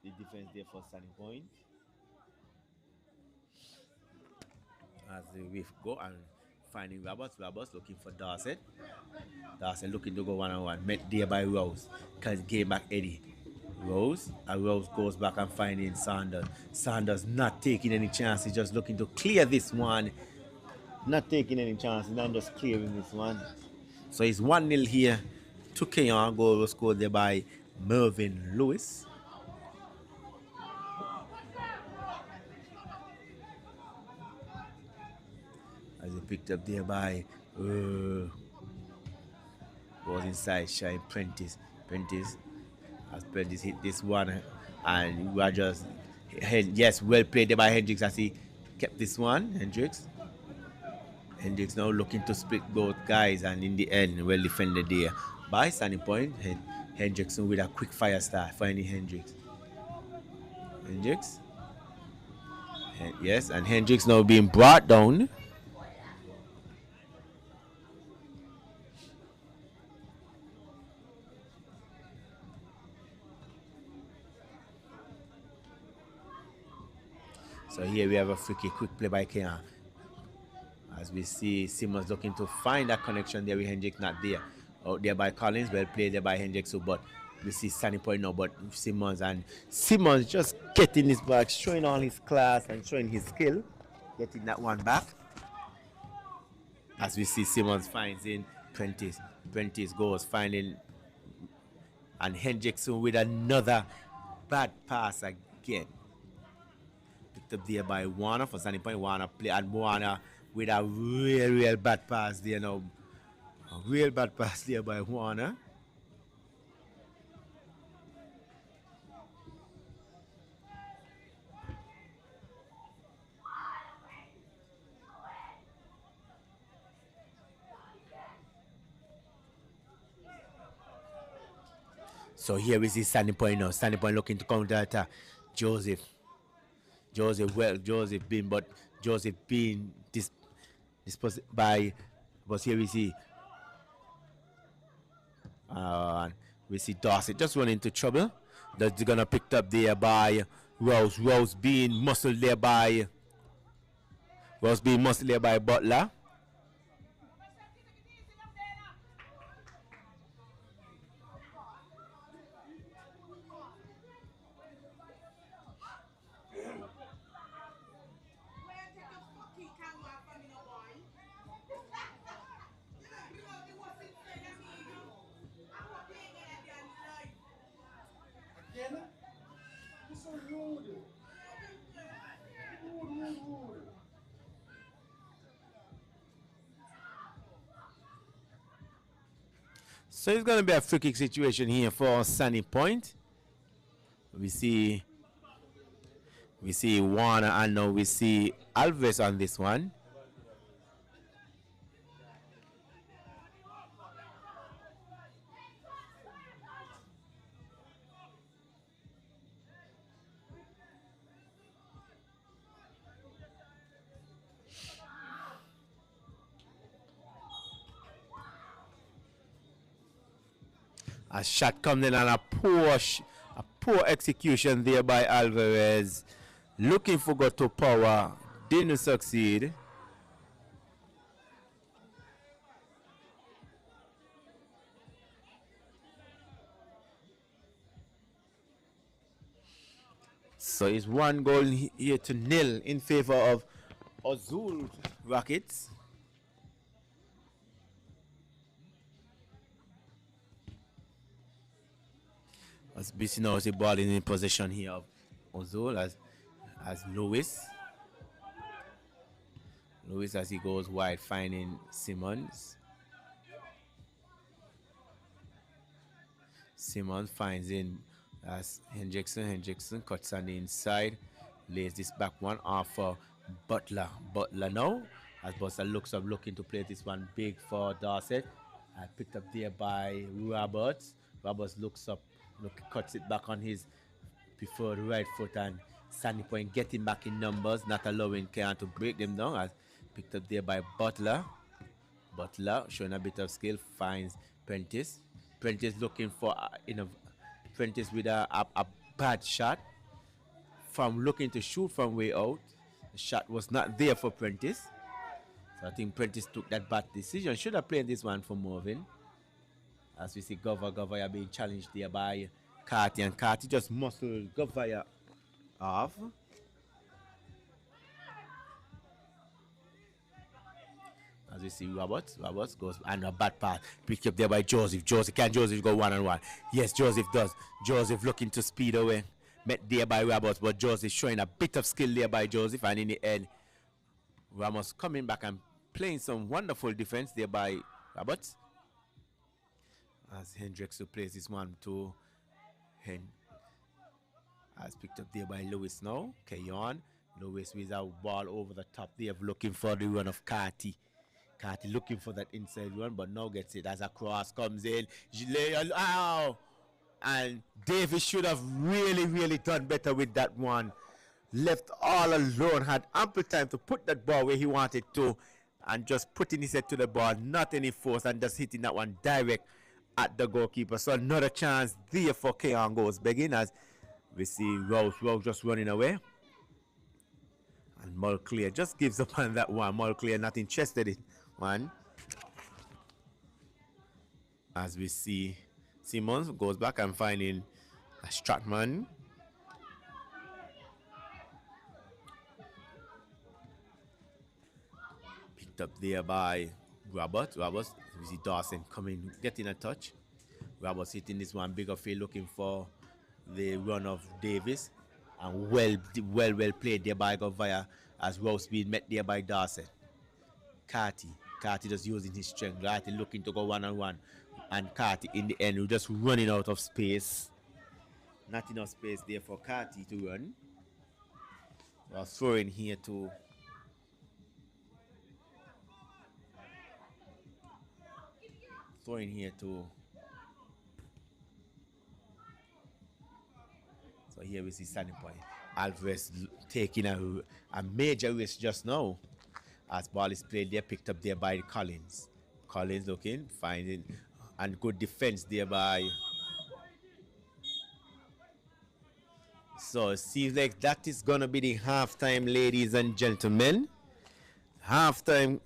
the defense there for standing point. As the wave go and finding Roberts. Roberts looking for Dorset. Dorset looking to go one-on-one. Met there by Rose. Can game back Eddie. Rose. And Rose goes back and finding Sanders. Sanders not taking any chances, just looking to clear this one. Not taking any chances, not just clearing this one. So it's 1-0 here to Cayon. Goal was scored there by Mervyn Lewis. As he picked up there by was inside Shine Prentice. As Prentice hit this one, and Rogers, yes, well played there by Hendricks as he kept this one. Hendricks now looking to split both guys, and in the end, well defended there by standing point. Hendricks with a quick fire start, finding Hendricks. Yes, and Hendricks now being brought down. So here we have a free kick, quick play by Cayon. As we see Simmons looking to find that connection there with Hendricks, not there. Out there by Collins, well played there by Hendricks, but we see standing point now, but Simmons just getting his back, showing all his class and showing his skill, getting that one back. As we see Simmons finds in Prentice. Prentice goes finding, and Hendricks with another bad pass again. Picked up there by Warner for standing point. Warner play, and Warner with a real bad pass there now. A real bad pass there by Warner. So here is his standing point now. Standing point looking to counter attack. Joseph being disposed by, but here we see Dorset just running into trouble. That's gonna picked up there by Rose. Rose being muscled there by Butler. So it's going to be a free kick situation here for Sunny Point. We see Warner, and now we see Alves on this one. A shot comes in, and a poor execution there by Alvarez. Looking for go to power. Didn't succeed. So it's 1 goal here to 0 in favor of Azul Rockets. As BC now is the ball in possession here of Ozol as Lewis. Lewis as he goes wide, finding Simmons. Simmons finds in as Hendrickson. Hendrickson cuts on the inside, lays this back one off for Butler. Butler now As Buster looks up, looking to play this one big for Dorset. Picked up there by Roberts. Roberts looks up, cuts it back on his preferred right foot, and Sandy Point getting back in numbers, not allowing Cayon to break them down. As picked up there by Butler. Butler showing a bit of skill, finds Prentice. Prentice looking for Prentice with a bad shot. From looking to shoot from way out. The shot was not there for Prentice. So I think Prentice took that bad decision. Should have played this one for Morvin. As we see Govaya being challenged there by Carty, and Carty just muscled Govaya off. As we see Roberts goes and a bad pass. Picked up there by Joseph. Can Joseph go one-on-one? Yes, Joseph does. Joseph looking to speed away. Met there by Roberts, but Joseph showing a bit of skill there by Joseph, and in the end, Ramos coming back and playing some wonderful defense there by Roberts. As Hendricks plays this one to as picked up there by Lewis now. Cayon. Lewis with a ball over the top there, looking for the run of Carty. Carty looking for that inside run, but now gets it as a cross comes in. Ow! And Davis should have really done better with that one. Left all alone, had ample time to put that ball where he wanted to, and just putting his head to the ball, not any force, and just hitting that one direct at the goalkeeper. So another chance there for Cayon goes begging, as we see Rose just running away. And Mulclear just gives up on that one. Mulclear not interested in one. As we see Simmons goes back and finding a Stratman. Picked up there by Roberts. We see Dawson coming, getting a touch. Roberts hitting this one bigger field, looking for the run of Davis. And well played there by Govaya, as Rose being met there by Dawson. Carty just using his strength. Carty looking to go one-on-one. And Carty in the end, just running out of space. Not enough space there for Carty to run. So throwing here to so here we see Standing Point. Alvarez taking a major risk just now. As ball is played there, picked up there by Collins. Collins looking, finding, and good defense there by. So it seems like that is gonna be the halftime, ladies and gentlemen. Halftime.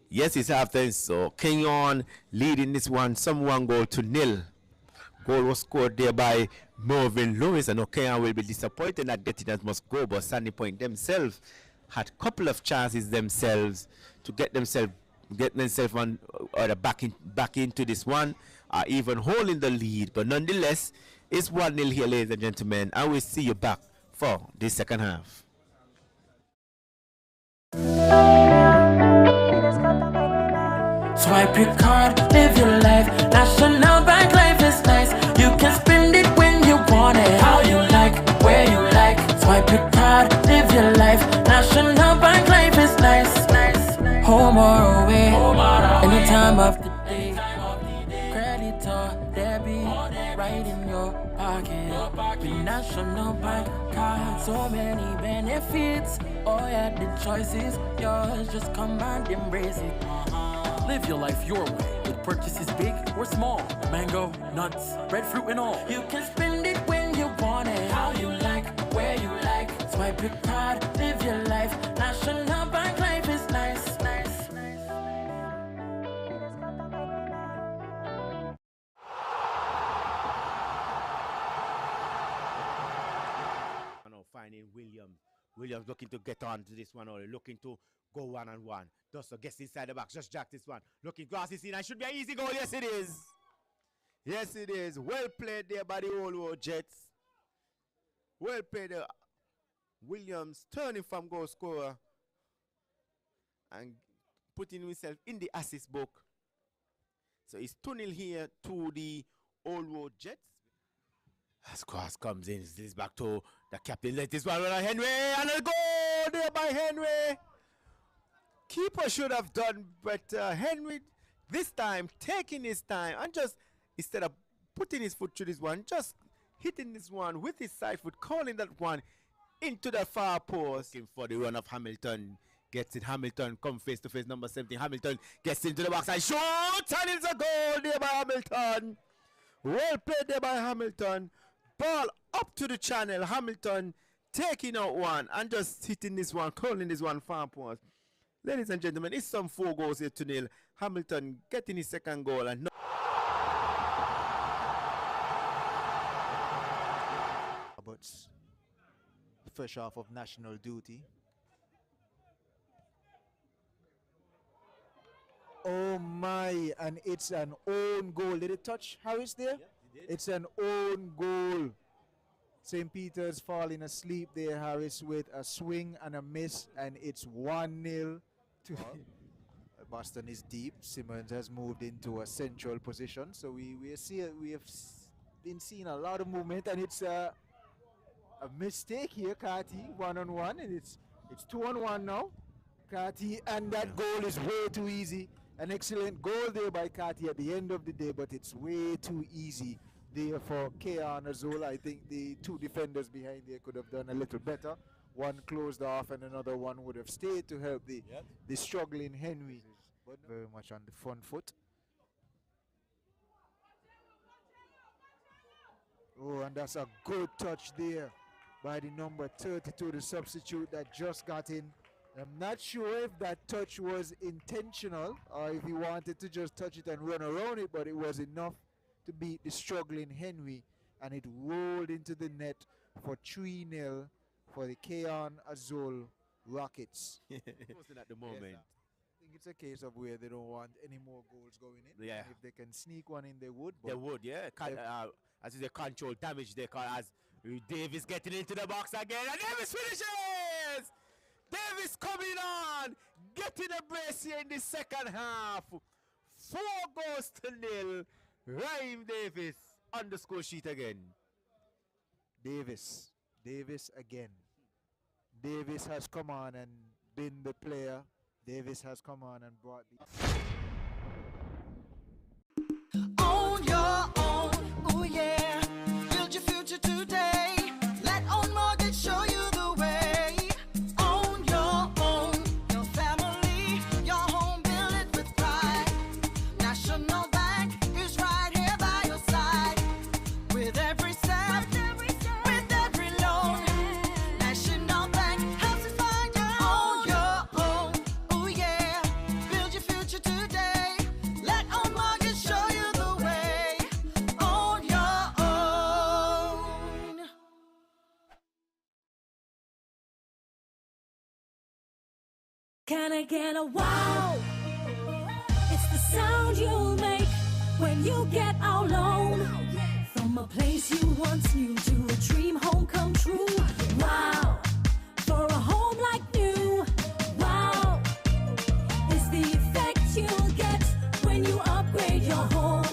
Yes, it's halftime. So Cayon leading this one, 1-0. Goal was scored there by Mervyn Lewis, and Cayon will be disappointed not getting as much goal, but Sandy Point themselves had a couple of chances themselves to get themselves on or back into this one, even holding the lead. But nonetheless, it's 1-0 here, ladies and gentlemen. I will see you back for the second half. Swipe your card, live your life. National Bank life is nice. You can spend it when you want it, how you like, where you like. Swipe your card, live your life. National Bank life is nice. Home or away, any time of the day. Credit or debit, right in your pocket. With National Bank card, so many benefits. Oh yeah, the choice is yours. Just come and embrace it. Live your life your way, with purchases big or small. Mango, nuts, breadfruit and all. You can spend it when you want it, how you like, where you like. Swipe your card, live your life. National Bank life is nice. Finding Williams looking to get on to this one, or looking to go one-on-one. Duster gets inside the box, just jack this one. Looking, grass is in, and should be an easy goal. Yes, it is. Yes, it is. Well played there by the Old World Jets. Well played there. Williams turning from goal scorer and putting himself in the assist book. So it's 2-0 here to the Old World Jets. As cross comes in, this back to the captain. Let this one run on Henry, and a goal there by Henry. keeper should have done better. Henry, this time, taking his time and just, instead of putting his foot through this one, just hitting this one with his side foot, calling that one into the far post. Looking for the run of Hamilton. Gets it. Hamilton come face to face. Number 17. Hamilton gets into the box and shoots. And it's a goal there by Hamilton. Well played there by Hamilton. Ball up to the channel. Hamilton taking out one and just hitting this one, calling this one far post. Ladies and gentlemen, it's some 4 goals here to nil. Hamilton getting his second goal and Roberts, fresh off of national duty. Oh my, and it's an own goal. Did it touch Harris there? Yeah, it's an own goal. St. Peter's falling asleep there, Harris, with a swing and a miss, and it's 1-0 to Boston is deep. Simmons has moved into a central position, so we have been seeing a lot of movement, and it's a mistake here, Carty, 1-on-1, and it's 2-on-1 now. Carty, and that goal is way too easy. An excellent goal there by Carty at the end of the day, but it's way too easy there for Cayon Azul. I think the 2 defenders behind there could have done a little better. One closed off and another one would have stayed to help the struggling Henry. But very much on the front foot. Oh, and that's a good touch there by the number 32, the substitute that just got in. I'm not sure if that touch was intentional or if he wanted to just touch it and run around it, but it was enough to beat the struggling Henry, and it rolled into the net for 3-0 for the Cayon Azul Rockets. at the moment. Yes, I think it's a case of where they don't want any more goals going in. Yeah. And if they can sneak one in, they would. They would, yeah. As is a control damage there, as Davis getting into the box again, and Davis finishes! Davis coming on, getting a brace here in the second half. 4 goals to nil. Rhyme Davis on the score sheet again. Davis again. Davis has come on and been the player. Davis has come on and brought the... On your own, oh yeah. Build your future today. Let Own Mortgage show you the way. On your own, your family, your home, build it with pride. National Bank is right here by your side. With every step, with every loan. National Bank helps you find your own. Oh yeah, build your future today. Let Own Mortgage show you the way. On your own. Can I get a wow? It's the sound you make when you get our loan. From a place you once knew to a dream home come true. Wow, for a home like new. Wow, is the effect you'll get when you upgrade your home.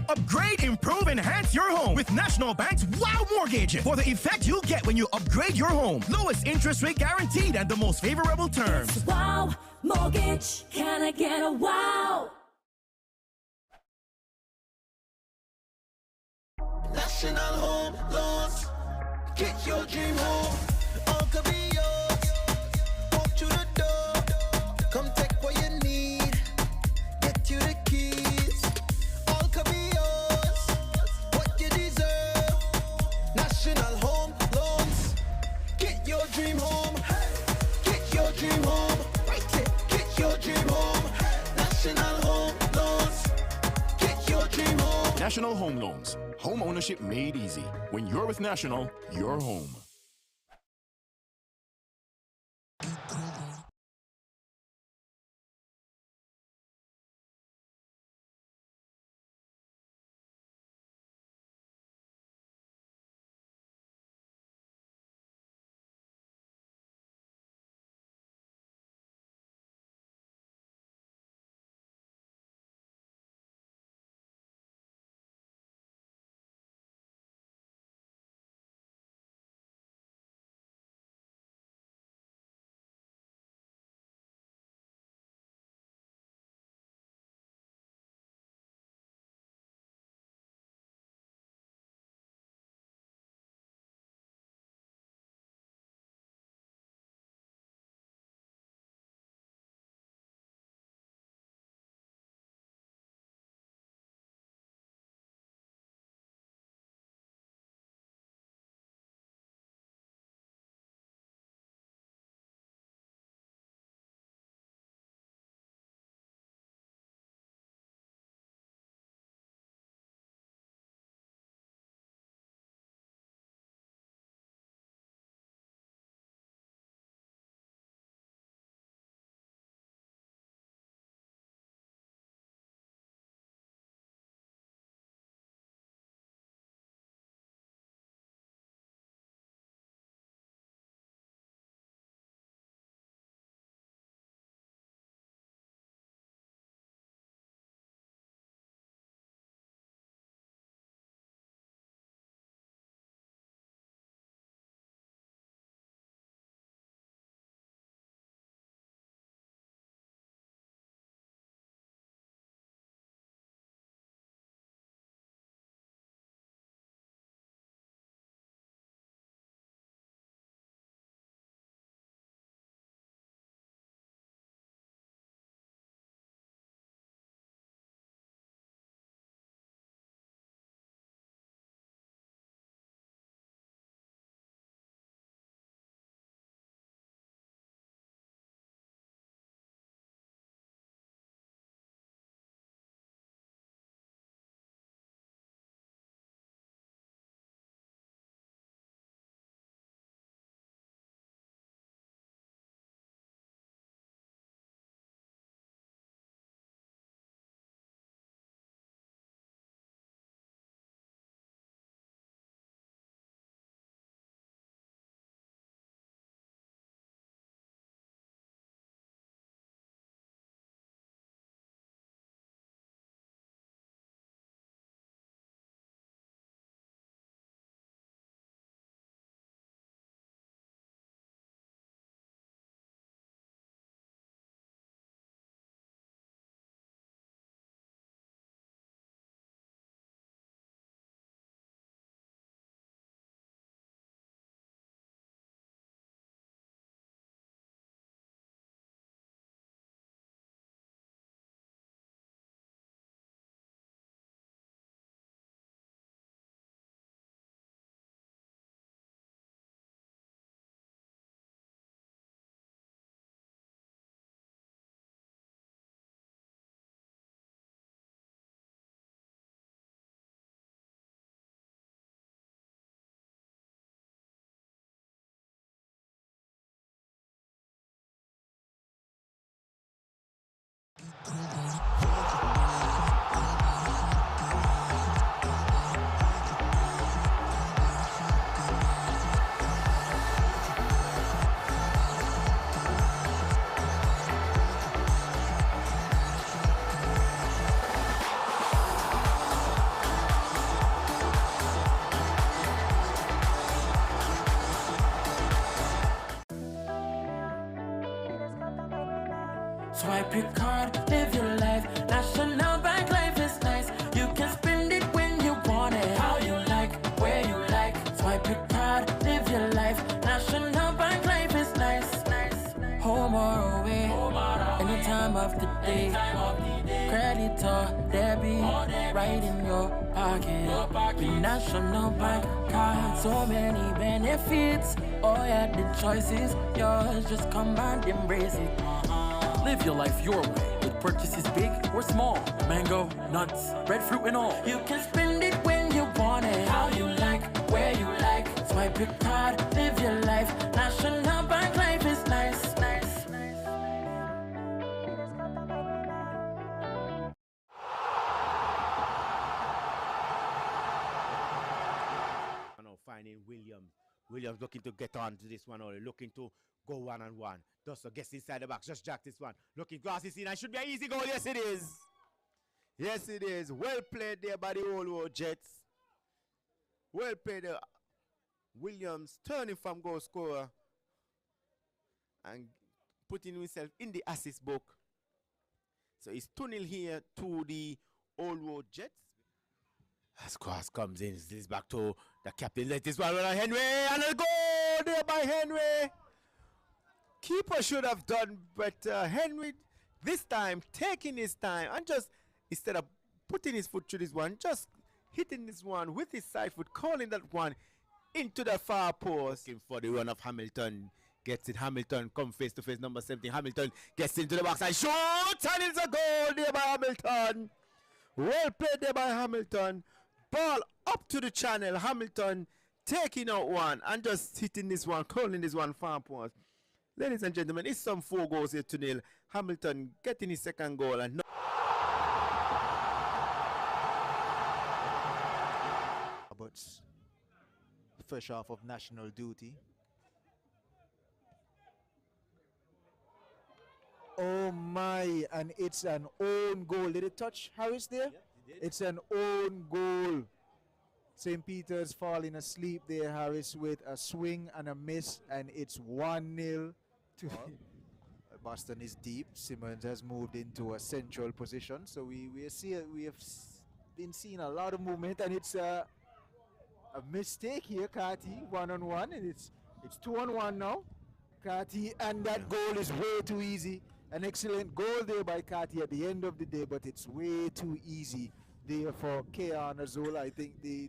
Upgrade, improve, enhance your home with National Bank's Wow Mortgage for the effect you get when you upgrade your home. Lowest interest rate guaranteed and the most favorable terms. Wow Mortgage, can I get a wow? National Home Loans. Get your dream home. All could be yours. Walk through the door. Come take what you need. Get you the keys. All could be yours. What you deserve. National Home Loans. Get your dream home. Get your dream home. Get your dream home. National Home Loans. Get your dream home. National Home Loans. Home ownership made easy. When you're with National, you're home. your card, live your life. National Bank life is nice. You can spend it when you want it. How you like, where you like. Swipe your card, live your life. National Bank life is nice. Home or away, any time of the day. Credit or debit, right in your pocket. With National Bank card, so many benefits. Oh yeah, the choice is yours. Just come and embrace it. Live your life your way with purchases big or small. Mango, nuts, breadfruit and all. You can spend it when you want it. How you like, where you like. Swipe your card, live your life. National Bank life is nice. Finding Williams looking to get on to this one, or looking to go 1-on-1. Duster gets inside the box, just jack this one. Looking grassy scene, and should be an easy goal. Yes, it is. Yes, it is. Well played there by the Old World Jets. Well played there. Williams turning from goal scorer and putting himself in the assist book. So it's 2-0 here to the Old World Jets. As cross comes in, this is back to the captain. Let this one run on Henry, and a goal there by Henry. Keeper should have done better. Henry, this time, taking his time, and just, instead of putting his foot through this one, just hitting this one with his side foot, calling that one into the far post. Looking for the run of Hamilton. Gets it, Hamilton, come face to face, number 17. Hamilton gets into the box and shoots, and it's a goal there by Hamilton. Well played there by Hamilton. Ball up to the channel. Hamilton taking out one and just hitting this one, calling this one far post. Ladies and gentlemen, it's some 4 goals here to 0. Hamilton getting his second goal, and Roberts, fresh off of national duty. Oh my, and it's an own goal. Did it touch Harris there? Yep, it did. It's an own goal. St. Peter's falling asleep there, Harris, with a swing and a miss, and it's 1-0 to Boston is deep. Simmons has moved into a central position, so we have been seeing a lot of movement, and it's a mistake here. Carty 1-on-1, and it's 2-on-1 now. Carty, and that goal is way too easy. An excellent goal there by Carty at the end of the day, but it's way too easy there for Cayon Azul. I think the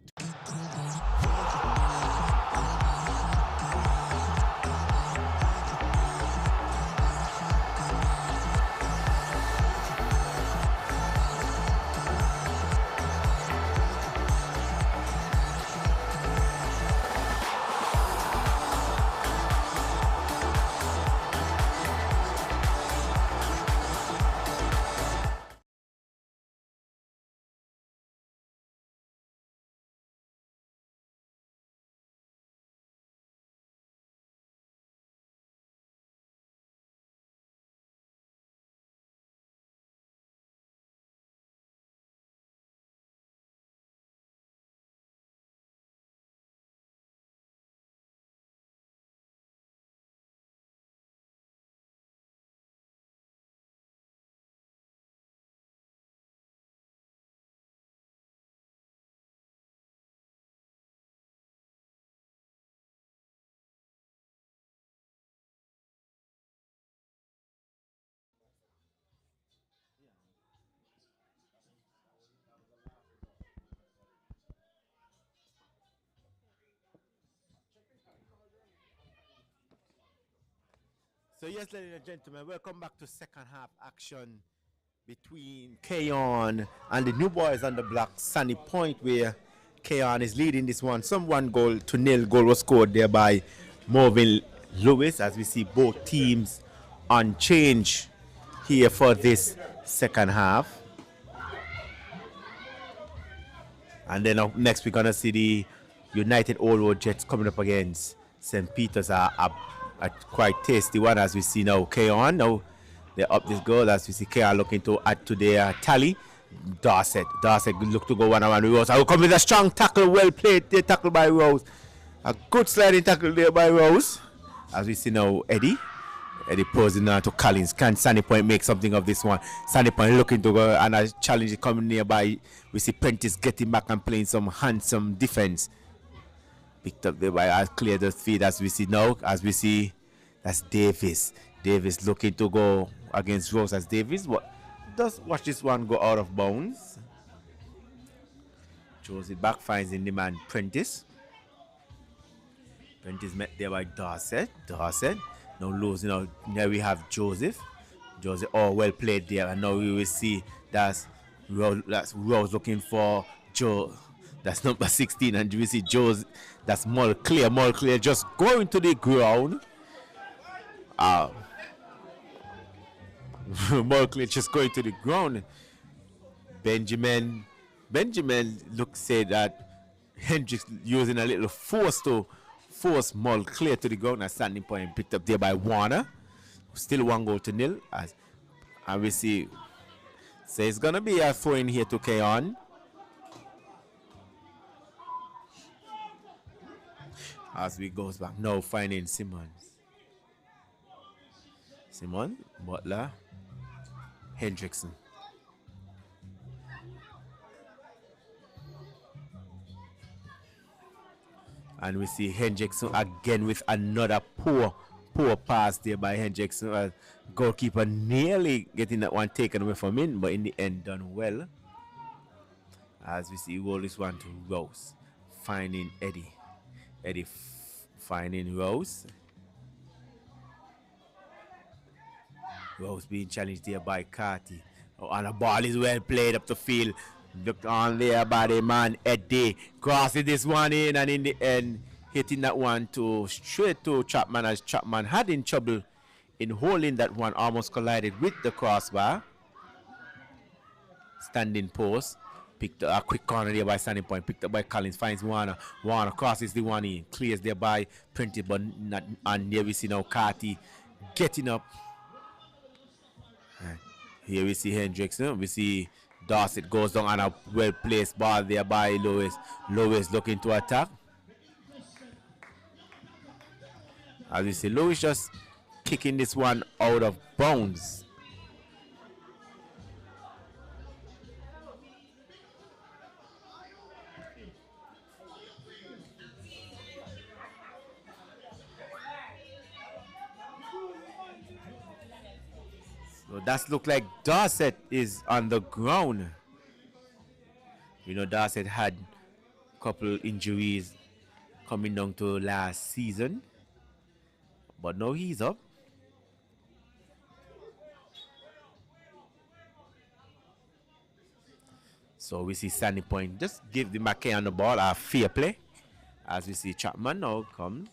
So yes, ladies and gentlemen, welcome back to second half action between Cayon and the new boys on the block, Sunny Point, where Cayon is leading this one. Some 1-0 goal was scored there by Marvin Lewis, as we see both teams on change here for this second half. And then up next we're gonna see the United Old World Jets coming up against St. Peter's, a quite tasty one, as we see now. Cayon now they're up this goal, as we see Cayon looking to add to their tally. Dorset look to go 1-on-1 with Rose. I will come with a strong tackle, well played there, tackle by Rose. A good sliding tackle there by Rose, as we see now. Eddie Eddie posing now to Collins. Can Sandy Point make something of this one? Sandy Point looking to go, and a challenge is coming nearby. We see Prentice getting back and playing some handsome defense. Picked up there by clear the feed as we see now. As we see, that's Davis. Davis looking to go against Rose as Davis. What does watch this one go out of bounds? Throws it back, finds in the man Prentice. Prentice met there by Dorset. Now losing out. Now we have Joseph. Oh, well played there. And now we will see that's Rose looking for Joe. That's number 16. And we see Joe's. That's more clear. Just going to the ground. More clear, just going to the ground. Benjamin said that Hendricks using a little force to force Mull clear to the ground. A standing point picked up there by Warner. Still 1-0. And we see, so it's gonna be a throw in here to Cayon. As we goes back now, finding Simmons, Butler, Hendrickson. And we see Hendrickson again with another poor pass there by Hendrickson. Goalkeeper nearly getting that one taken away from him, but in the end done well. As we see, roll this one to Rose, finding Eddie. Finding Rose. Rose being challenged there by Carty. Oh, and the ball is well played up the field. Looked on there by the man Eddie. Crossing this one in, and in the end hitting that one straight to Chapman, as Chapman had in trouble in holding that one. Almost collided with the crossbar. Standing post. Picked a quick corner there by Standing Point. Picked up by Collins. Finds Warner. Warner crosses the one in. Clears there by Prentice, but not. And there we see now Carty getting up. And here we see Hendricks. We see Dorset goes down, and a well placed ball there by Lewis. Lewis looking to attack. As we see, Lewis just kicking this one out of bounds. So that look like Dorset is on the ground. You know, Dorset had a couple injuries coming down to last season, but now he's up. So we see Sandy Point just give the McKay on the ball a fair play. As we see Chapman now comes.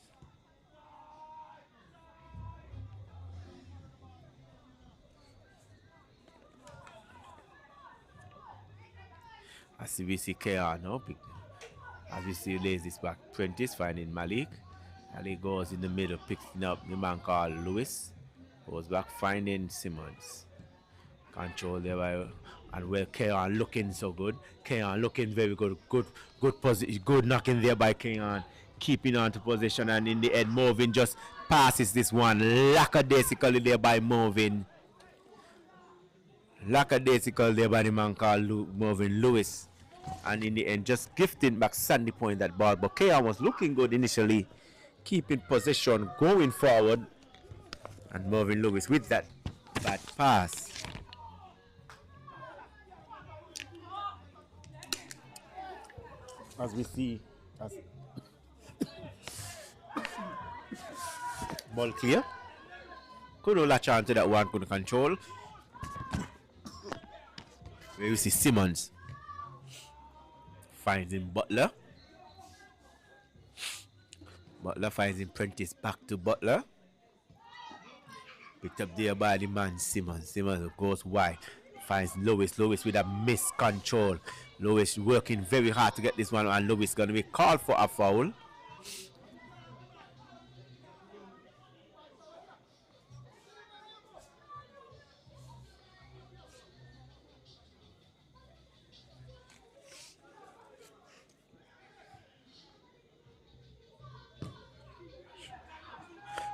As we see Cayon now, as we see lays this back, Prentice finding Malik. Malik goes in the middle, picking up the man called Lewis. Goes back, finding Simmons. Control there by, and well, Cayon looking so good. Cayon looking very good. Good position, good knocking there by Cayon. Keeping on to position, and in the end, Movin just passes this one lackadaisically there by Movin. Lackadaisical there by the man called Movin Lewis. And in the end, just gifting back Sandy Point that ball. But Cayon was looking good initially, keeping possession, going forward. And Movin Lewis with that bad pass. As we see, ball clear. Couldn't latch on to that one, couldn't control. Where we see Simmons finds in Butler. Butler finds in Prentice, back to Butler. Picked up there by the man Simmons. Simmons goes wide. Finds Lewis. Lewis with a miscontrol. Lewis working very hard to get this one, and Lewis going to be called for a foul.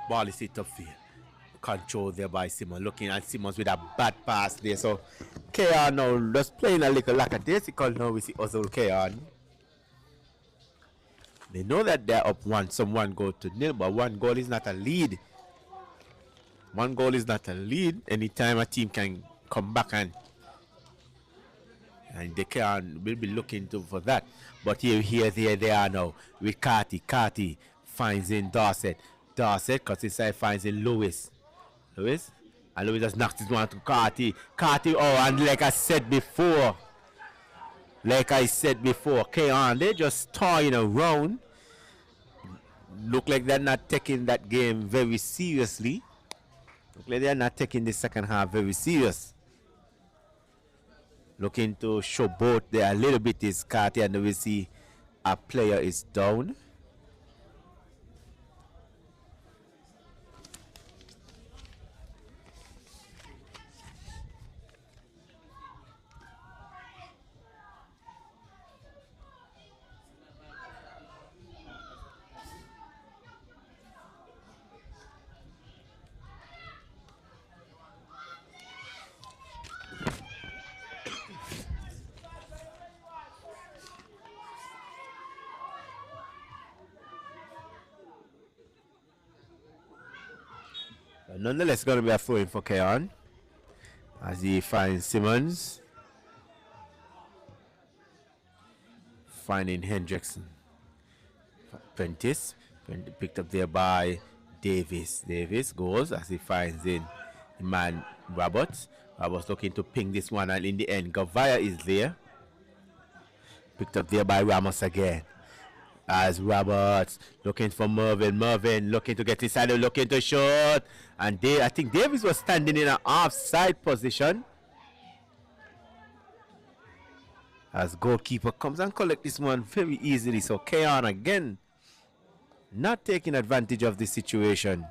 Ball is hit upfield. control there by Simmons. Looking at Simmons with a bad pass there. So Cayon now just playing a little lackadaisical now with the other Cayon. They know that they're up one goal to nil, but 1 goal is not a lead. 1 goal is not a lead. Anytime a team can come back and they will be looking for that. But here they are now with Carty. Carty finds in Dorset. Dorset cuts inside, finds in Lewis. And Lewis just knocks this one to Carty. Carty, and like I said before, Cayon, they just toying around. Look like they're not taking that game very seriously. Look like they're not taking the second half very serious. Looking to show both there a little bit is Carty, and we see a player is down. Nonetheless, it's going to be a throw-in for Cayon as he finds Simmons. Finding Hendrickson. Prentice picked up there by Davis. Davis goes as he finds in the man Roberts. Roberts looking to ping this one, and in the end, Gavaya is there. Picked up there by Ramos again. As Roberts looking for Mervyn. Mervyn looking to get inside, looking to shoot. And I think Davis was standing in an offside position. As goalkeeper comes and collect this one very easily. So Cayon again not taking advantage of the situation.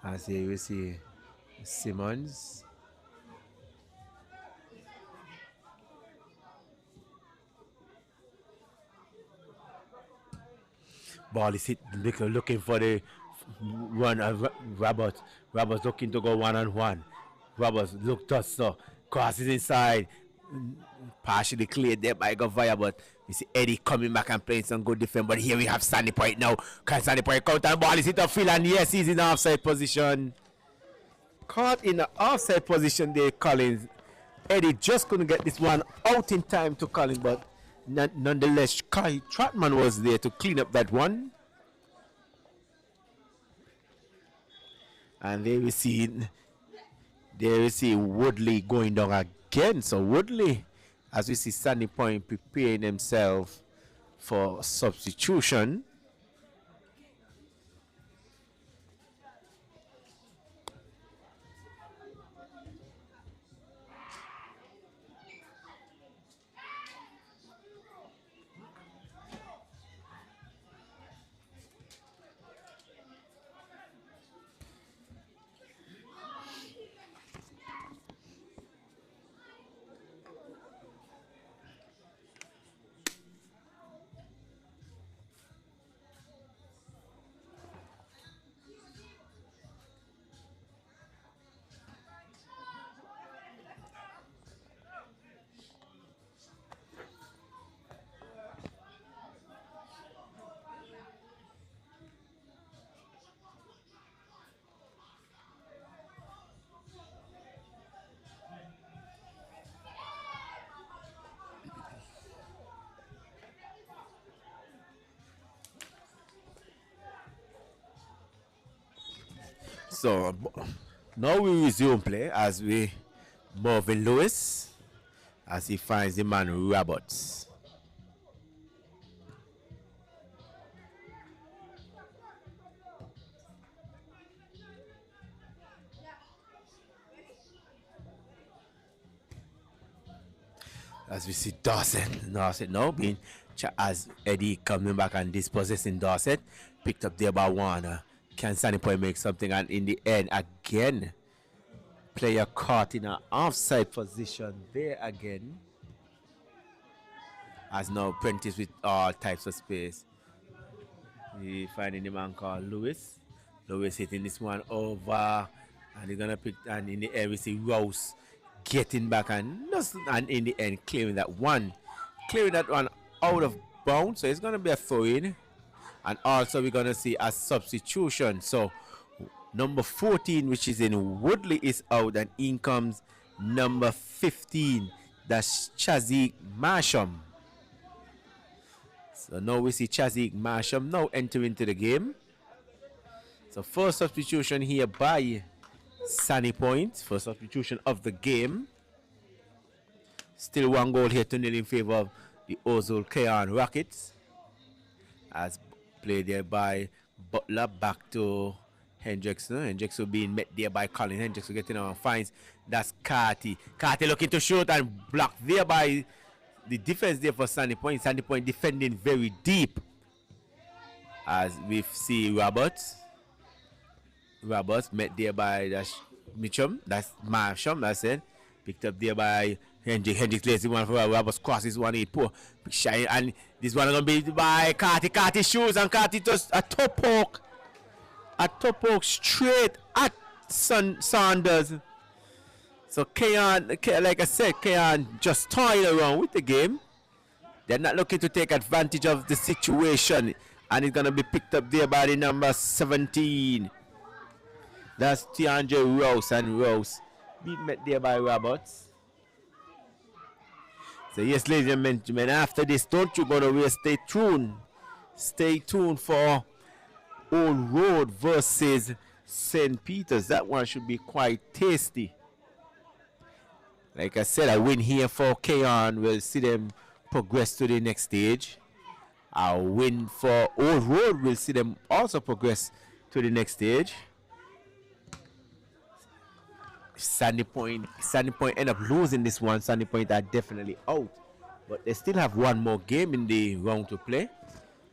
As here we see Simmons. Ball is hit, looking for the run of Roberts. Roberts looking to go one-on-one. Roberts does so. Crosses inside. Partially cleared there by Gavaya, but you see Eddie coming back and playing some good defense. But here we have Sandy Point now. Can Sandy Point counter the ball? Is hit upfield, and yes, he's in the offside position. Caught in the offside position there, Collins. Eddie just couldn't get this one out in time to Collins, but nonetheless, Kai Trotman was there to clean up that one. And there we see Woodley going down again. So Woodley, as we see Sandy Point preparing himself for substitution. So now we resume play as we Marvin Lewis as he finds the man Roberts. As we see Dorset now being as Eddie coming back and dispossessing Dorset. Picked up there by Warner. Can Sunny Point make something? And in the end, again, player caught in an offside position there again. As now Prentice with all types of space. He finding the man called Lewis. Lewis hitting this one over. And he's gonna pick, and in the end we see Rose getting back and in the end clearing that one out of bounds. So it's gonna be a throw-in. And also we're gonna see a substitution. So number 14, which is in Woodley, is out, and in comes number 15. That's Chazik Marsham. So now we see Chazik Marsham now enter into the game. So first substitution here by Sunny Point. First substitution of the game. Still 1 goal here to 0 in favor of the Ozil Cayon Rockets. As played there by Butler, back to Hendrickson. Hendrickson being met there by Colin. Hendrickson getting on finds. That's Carty. Carty looking to shoot and blocked there by the defense there for Sunny Point. Sunny Point defending very deep. As we see Roberts met there by Mitchum. That's Marsham, that's it. Picked up there by Hendrick. Hendrick lays the one for Roberts, crosses one, he poor. Shine, and this one is going to be by Carty. Carty shoots, and Carty just a top poke. A top poke straight at Saunders. So Cayon, like I said, Cayon just toying around with the game. They're not looking to take advantage of the situation. And it's going to be picked up there by the number 17. That's DeAndre Rose, and Rose being met there by Roberts. So yes, ladies and gentlemen, after this, don't you go away. Stay tuned. Stay tuned for Old Road versus St. Peter's. That one should be quite tasty. Like I said, a win here for Cayon. We'll see them progress to the next stage. A win for Old Road. We'll see them also progress to the next stage. Sandy Point end up losing this one. Sandy Point are definitely out, but they still have one more game in the round to play.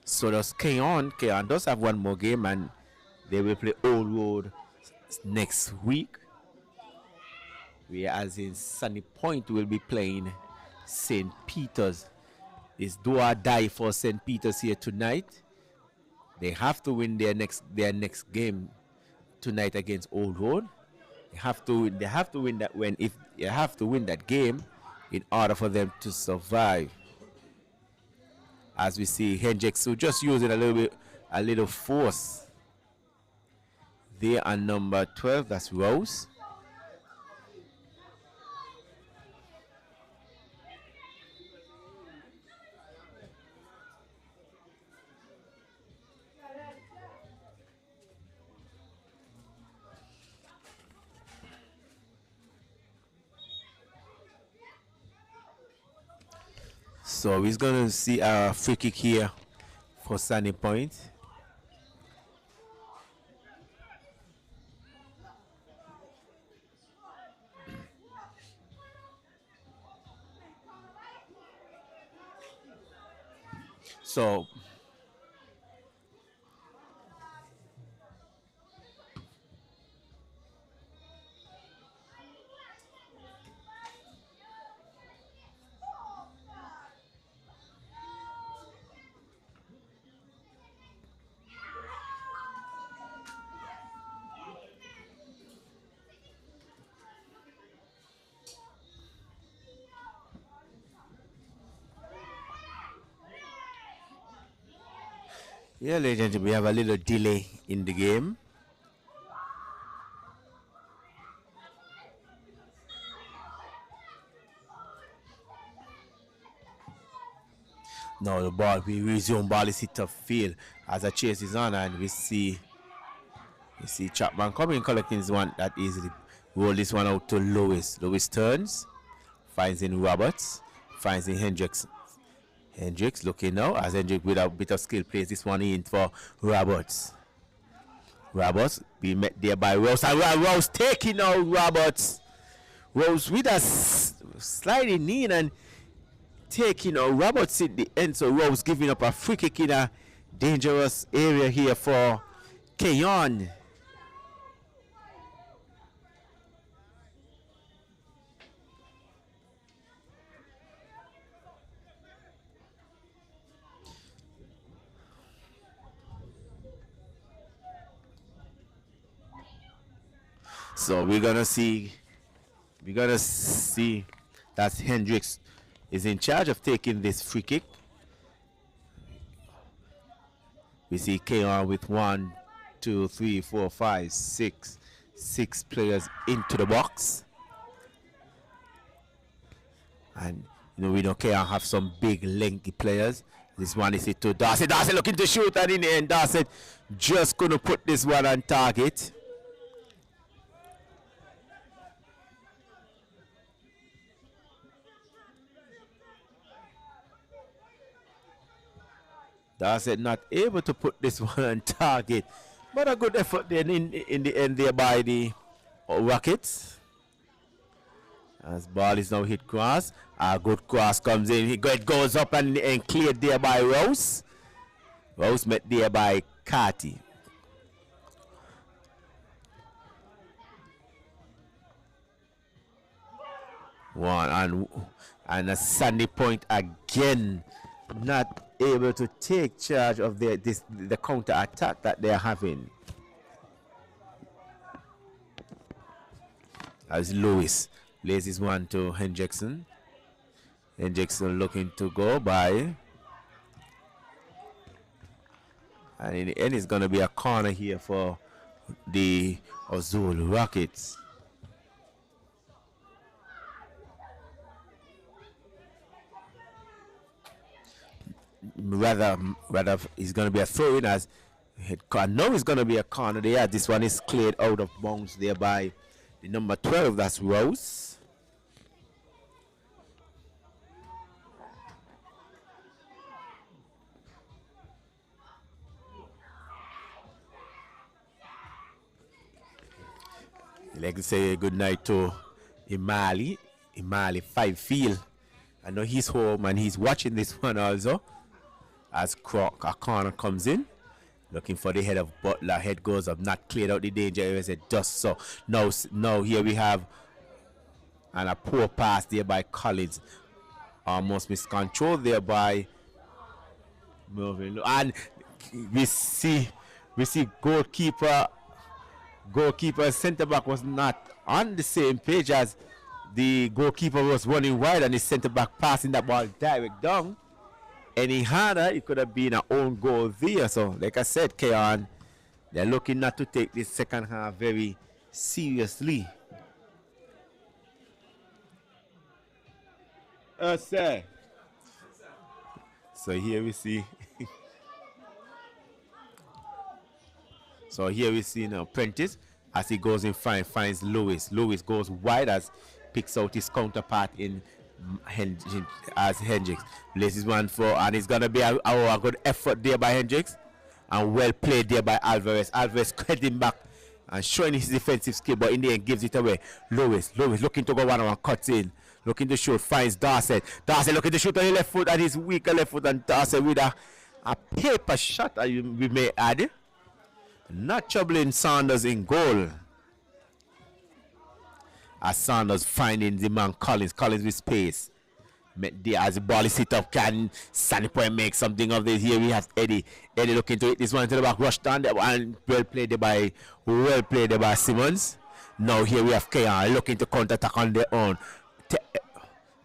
So does Cayon. Cayon does have one more game, and they will play Old Road next week. Whereas in Sandy Point will be playing St. Peter's. It's do or die for St. Peter's here tonight. They have to win their next game tonight against Old Road. They have to win that game in order for them to survive. As we see Hendricks just using a little force. There are number 12, that's Rose. So he's going to see a free kick here for Sunny Point. So yeah, ladies and gentlemen, we have a little delay in the game. Now the ball, we resume, ball is hit up field as a chase is on, and we see Chapman coming, collecting this one that easily. Roll this one out to Lewis. Lewis turns, finds in Roberts, finds in Hendricks. Hendricks looking now as Hendricks with a bit of skill plays this one in for Roberts. Roberts being met there by Rose, and Rose taking out Roberts. Rose with a sliding in and taking out Roberts in the end. So Rose giving up a free kick in dangerous area here for Cayon. So we're gonna see that Hendricks is in charge of taking this free kick. We see Cayon with 1, 2, 3, 4, 5, 6 players into the box. And you know, we know Cayon have some big lengthy players. This one is it to Darcy. Darcy looking to shoot, and in the end Darcy just gonna put this one on target. Darcy not able to put this one on target, but a good effort then in the end there by the Rockets. As ball is now hit cross, a good cross comes in. It goes up and cleared there by Rose. Rose met there by Carty. One and a Sandy Point again, not able to take charge of the counter attack that they are having. As Lewis lays his one to Hendrickson. Hendrickson looking to go by. And in the end, it's going to be a corner here for the Azul Rockets. Rather it's going to be a throw in, as I know it's going to be a corner there. This one is cleared out of bounds there by the number 12, that's Rose. I'd like to say good night to Imali 5 Field. I know he's home and he's watching this one also. As a corner comes in, looking for the head of Butler. Head goes up, not cleared out the danger areas. It does so. Now here we have and a poor pass there by Collins. Almost miscontrolled there by Melvin. And we see goalkeeper centre back was not on the same page, as the goalkeeper was running wide and the centre back passing that ball direct down. Any harder, it could have been an own goal there. So, like I said, Cayon, they're looking not to take this second half very seriously. Sir. So here we see. So here we see now Prentice as he goes in front, finds Lewis. Lewis goes wide as picks out his counterpart in as Hendricks. Places one for, and it's gonna be a good effort there by Hendricks, and well played there by Alvarez. Alvarez getting back and showing his defensive skill, but in the end gives it away. Lewis looking to go one-on-one, cuts in, looking to shoot, finds Darcy. Darcy looking to shoot on the left foot, and his weaker left foot, and Darcy with a paper shot, we may add. Not troubling Saunders in goal. As Saunders finding the man Collins with space. As the ball is hit up, can Sandy Point make something of this? Here we have Eddie looking to hit this one to the back, rushed down there, and well played there by Simmons. Now here we have Cayon looking to counter-attack on their own.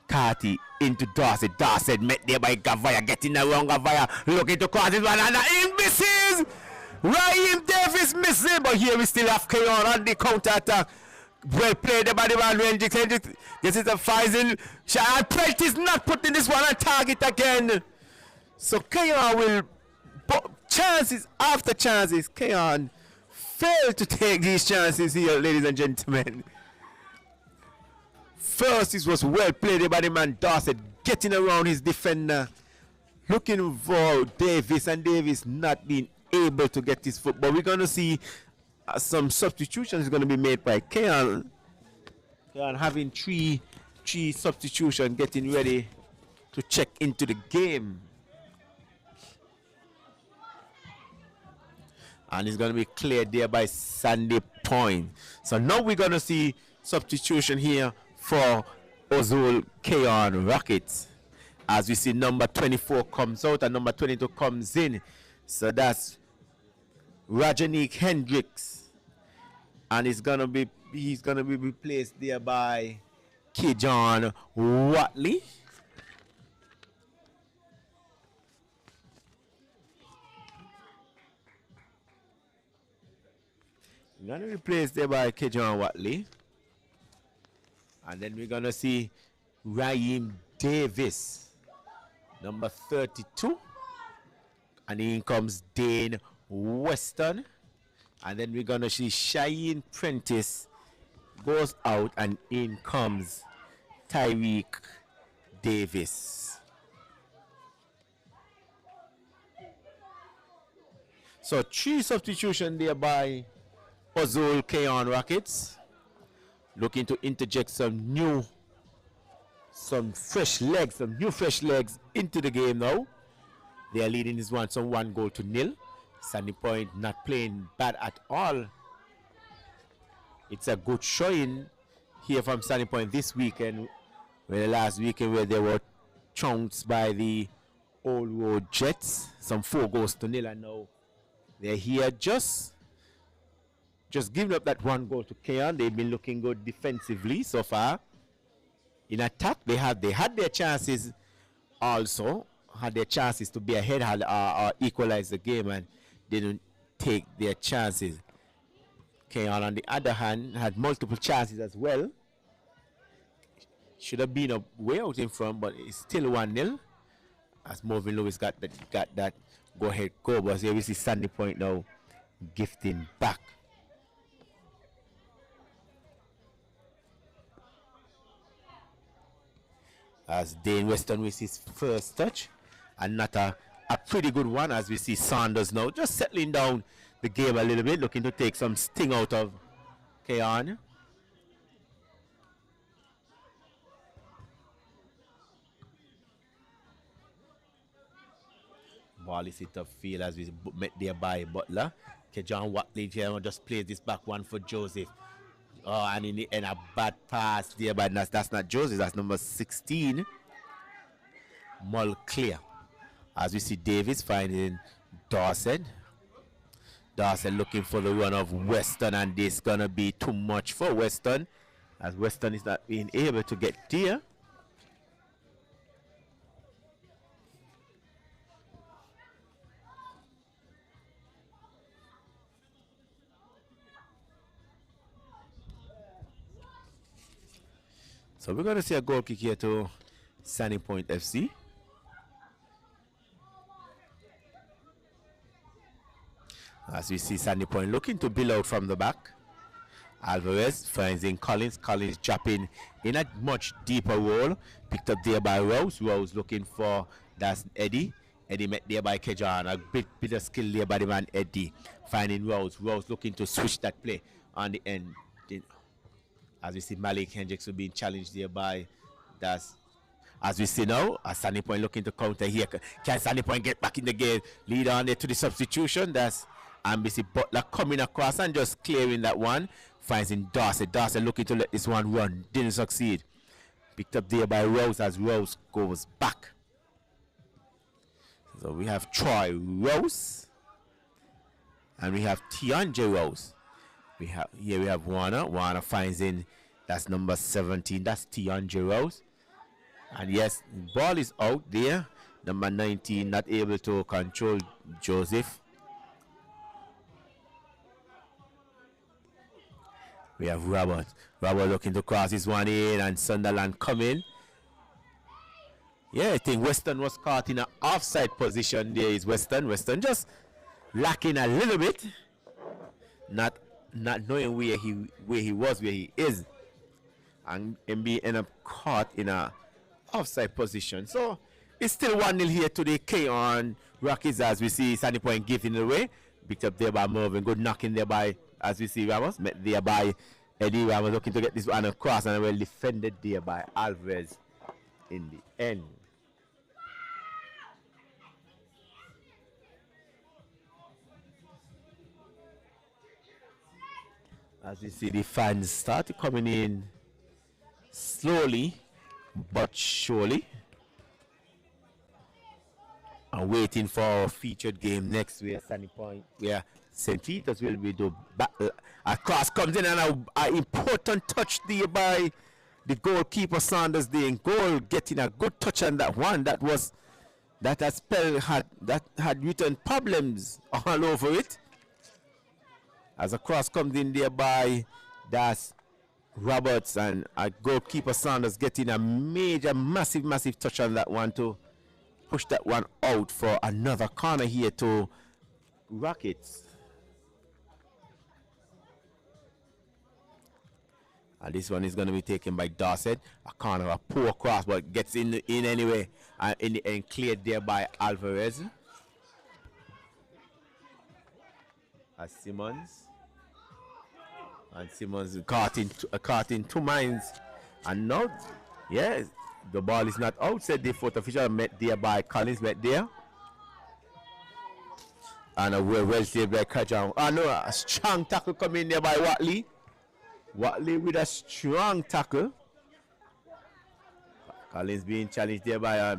Carty into Darcy. Darcy met there by Gavaya, getting around Gavaya, looking to cross this one, and in misses! Raheem Davis missing, but here we still have Cayon on the counter-attack. Well played by the man Hendricks. This is a Faisal. And Prentice not putting this one on target again. So Cayon will, chances after chances, Cayon failed to take these chances here, ladies and gentlemen. First, this was well played by the man Dorset, getting around his defender, looking for Davis, and Davis not being able to get his foot. But we're going to see some substitutions going to be made by Cayon. Cayon having three substitutions, getting ready to check into the game. And it's going to be cleared there by Sandy Point. So now we're going to see substitution here for Ozul Cayon Rockets. As we see number 24 comes out and number 22 comes in. So that's Rajanik Hendricks. And he's going to be replaced there by Kajon Watley. Going to replace there by Kajon Watley. And then we're going to see Raheem Davis, number 32. And in comes Dane Weston. And then we're going to see Cheyenne Prentice goes out, and in comes Tyreek Davis. So 3 substitution there by Ozul Cayon Rockets, looking to interject some new fresh legs into the game now. They are leading this one, so 1-0. Sandy Point not playing bad at all. It's a good showing here from Sandy Point this weekend, where the last weekend where they were trounced by the Old Road Jets, some 4-0, and now they're here just giving up that 1 goal to Cayon. They've been looking good defensively so far. In attack, they had their chances also, had their chances to be ahead or equalize the game, and didn't take their chances. Cayon, on the other hand, had multiple chances as well. Should have been a way out in front, but it's still 1-0. As Marvin Lewis got that go-ahead goal. But here we see Sandy Point now gifting back. As Dane Weston with his first touch, and not a pretty good one, as we see Saunders now just settling down the game a little bit, looking to take some sting out of Cayon. Ball is hit up field as we met there by Butler. Kajon Watley here just plays this back one for Joseph. Oh, and in the end, a bad pass there, but that's not Joseph, that's number 16. Mull clear. As we see Davis finding Dorset. Dorset looking for the run of Weston, and this is going to be too much for Weston, as Weston is not being able to get there. So we're going to see a goal kick here to Sandy Point FC. As we see Sandy Point looking to build out from the back. Alvarez finds in Collins. Collins dropping in a much deeper role. Picked up there by Rose. Rose looking for, that's Eddie. Eddie met there by Kajon. A bit of skill there by the man Eddie. Finding Rose. Rose looking to switch that play on the end. As we see Malik Hendricks being challenged there by, that's, as we see now, Sandy Point looking to counter here. Can Sandy Point get back in the game? Lead on there to the substitution. That's Ambassador Butler coming across and just clearing that one. Finds in Dorset. Dorset looking to let this one run. Didn't succeed. Picked up there by Rose as Rose goes back. So we have Troy Rose. And we have Tianje Rose. We have Warner. Warner finds in, that's number 17. That's Tianje Rose. And yes, ball is out there. Number 19 not able to control Joseph. We have Robert. Robert looking to cross this one in, and Sunderland coming. Yeah, I think Weston was caught in an offside position. There is Weston. Weston just lacking a little bit. Not knowing where he is. And MB end up caught in a offside position. So it's still 1-0 here to the Cayon Rockies, as we see Sandy Point giving it away. Picked up there by Mervin. Good knocking there by, as we see Ramos. Met there by Eddie Ramos, looking to get this one across, and well defended there by Alvarez in the end. As you see, the fans start coming in slowly but surely. And waiting for our featured game next week, Sunny Point, where St. Peter's will be the battle. A cross comes in and an important touch there by the goalkeeper Sanders there. Goal getting a good touch on that one. That had written problems all over it. As a cross comes in there by Das Roberts, and a goalkeeper Sanders getting a major, massive touch on that one to push that one out for another corner here to Rockets. And this one is going to be taken by Dorset. A corner, a poor cross, but gets in anyway. In the end, cleared there by Alvarez. As Simmons. And Simmons caught in two minds. And now, yes, the ball is not outside. The fourth official met there by Collins, met there. And a well saved by Cayon. Oh no, a strong tackle coming in there by Watley. Watley with a strong tackle. Collins being challenged there by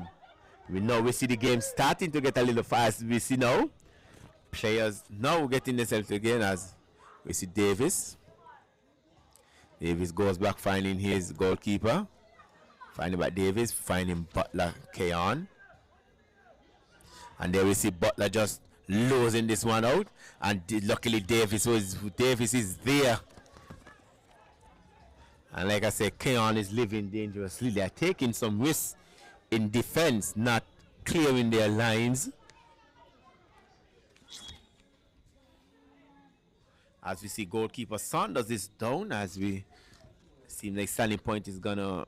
we see the game starting to get a little fast. We see now players now getting themselves again as we see Davis. Davis goes back finding his goalkeeper. Finding back Davis, finding Butler Cayon. And there we see Butler just losing this one out. And luckily Davis is there. And like I said, Cayon is living dangerously. They are taking some risks in defense, not clearing their lines. As we see goalkeeper Saunders is down, as we seem like Sunny Point is gonna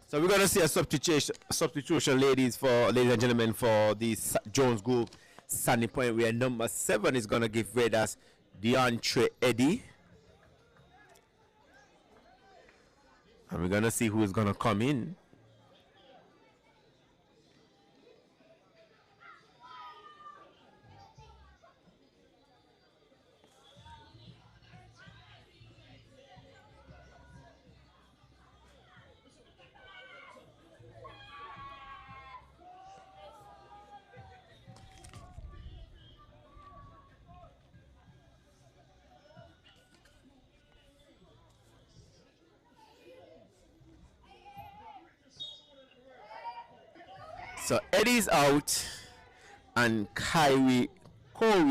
So we're gonna see a substitution, ladies and gentlemen, for the Jones Group Sunny Point, where number 7 is gonna give way as DeAndre Eddy, and we're gonna see who is gonna come in. So Eddie's out, and Corey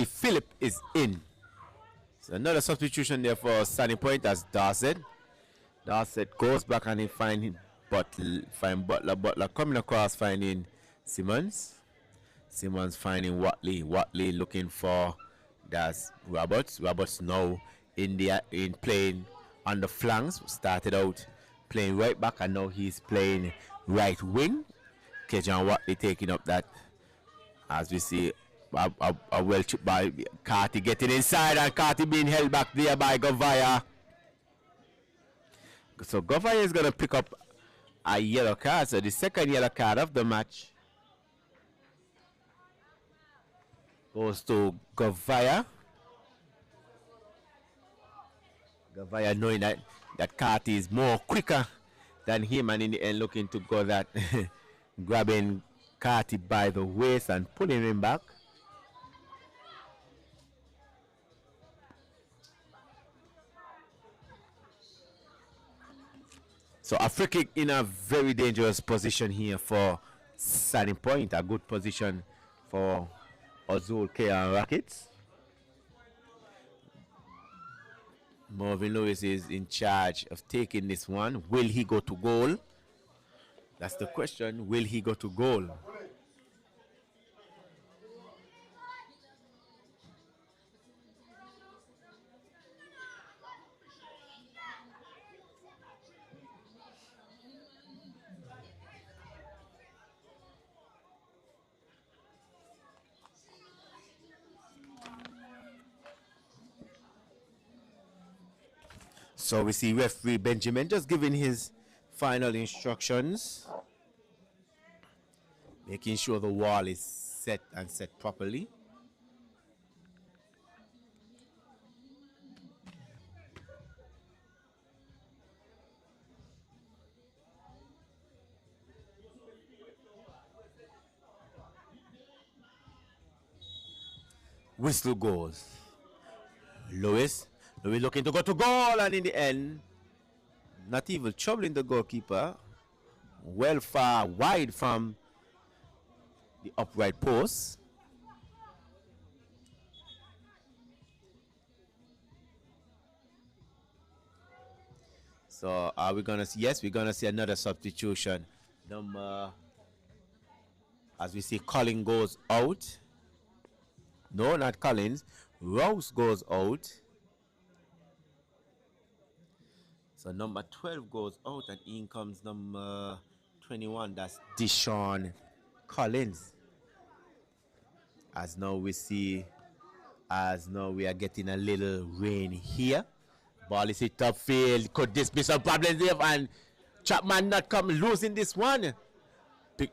Phillip is in. So another substitution there for Sunny Point as Dorset. Dorset goes back and he find Butler. Butler coming across, finding Simmons. Simmons finding Watley. Watley looking for Das Roberts. Roberts now in playing on the flanks. Started out playing right back, and now he's playing right wing. Cayon Watley taking up that, as we see a well chip by Carty getting inside, and Carty being held back there by Govaya. So Govaya is going to pick up a yellow card, so the second yellow card of the match goes to Govaya. Govaya knowing that Carty is more quicker than him, and in the end looking to go that grabbing Carty by the waist and pulling him back. So a free kick in a very dangerous position here for Sunny Point. A good position for Ozul Cayon Rockets. Marvin Lewis is in charge of taking this one. Will he go to goal? That's the question. Will he go to goal? So we see referee Benjamin just giving his final instructions, making sure the wall is set and set properly. Whistle goes. Lewis looking to go to goal, and in the end, not even troubling the goalkeeper. Well far wide from the upright post. So are we gonna see? Yes, we're gonna see another substitution. As we see, Collins goes out. No, not Collins. Rouse goes out. So number 12 goes out, and in comes number 21. That's Deshaun Collins. As now we see, as now we are getting a little rain here. Ball is hit upfield. Could this be some problems there? And Chapman not come losing this one.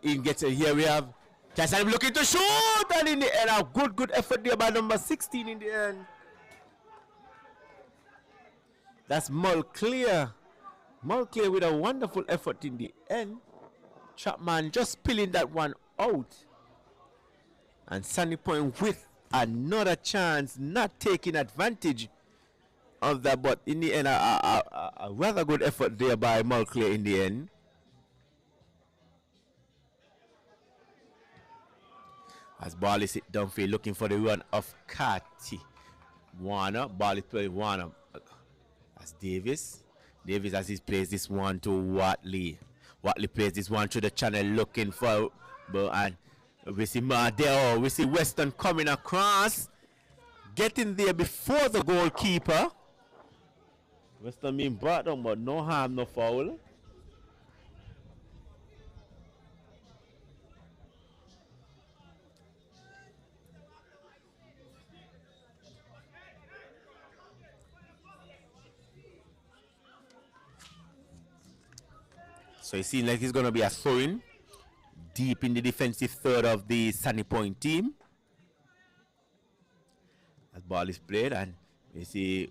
In gets it here. We have Cayon looking to shoot, and in the end, a good effort there by number 16 in the end. That's Mull Clear. Mull Clear with a wonderful effort in the end. Chapman just spilling that one out. And Sunny Point with another chance, not taking advantage of that, but in the end, a rather good effort there by Mull Clear in the end. As ball is hit downfield, looking for the run of Carty. Warner, ball is played Warner. That's Davis. Davis as he plays this one to Watley. Watley plays this one to the channel, looking for, and we see Mardell. We see Weston coming across, getting there before the goalkeeper. Weston being brought down, but no harm, no foul. So it seems like it's going to be a throw-in deep in the defensive third of the Sunny Point team. As ball is played, and you see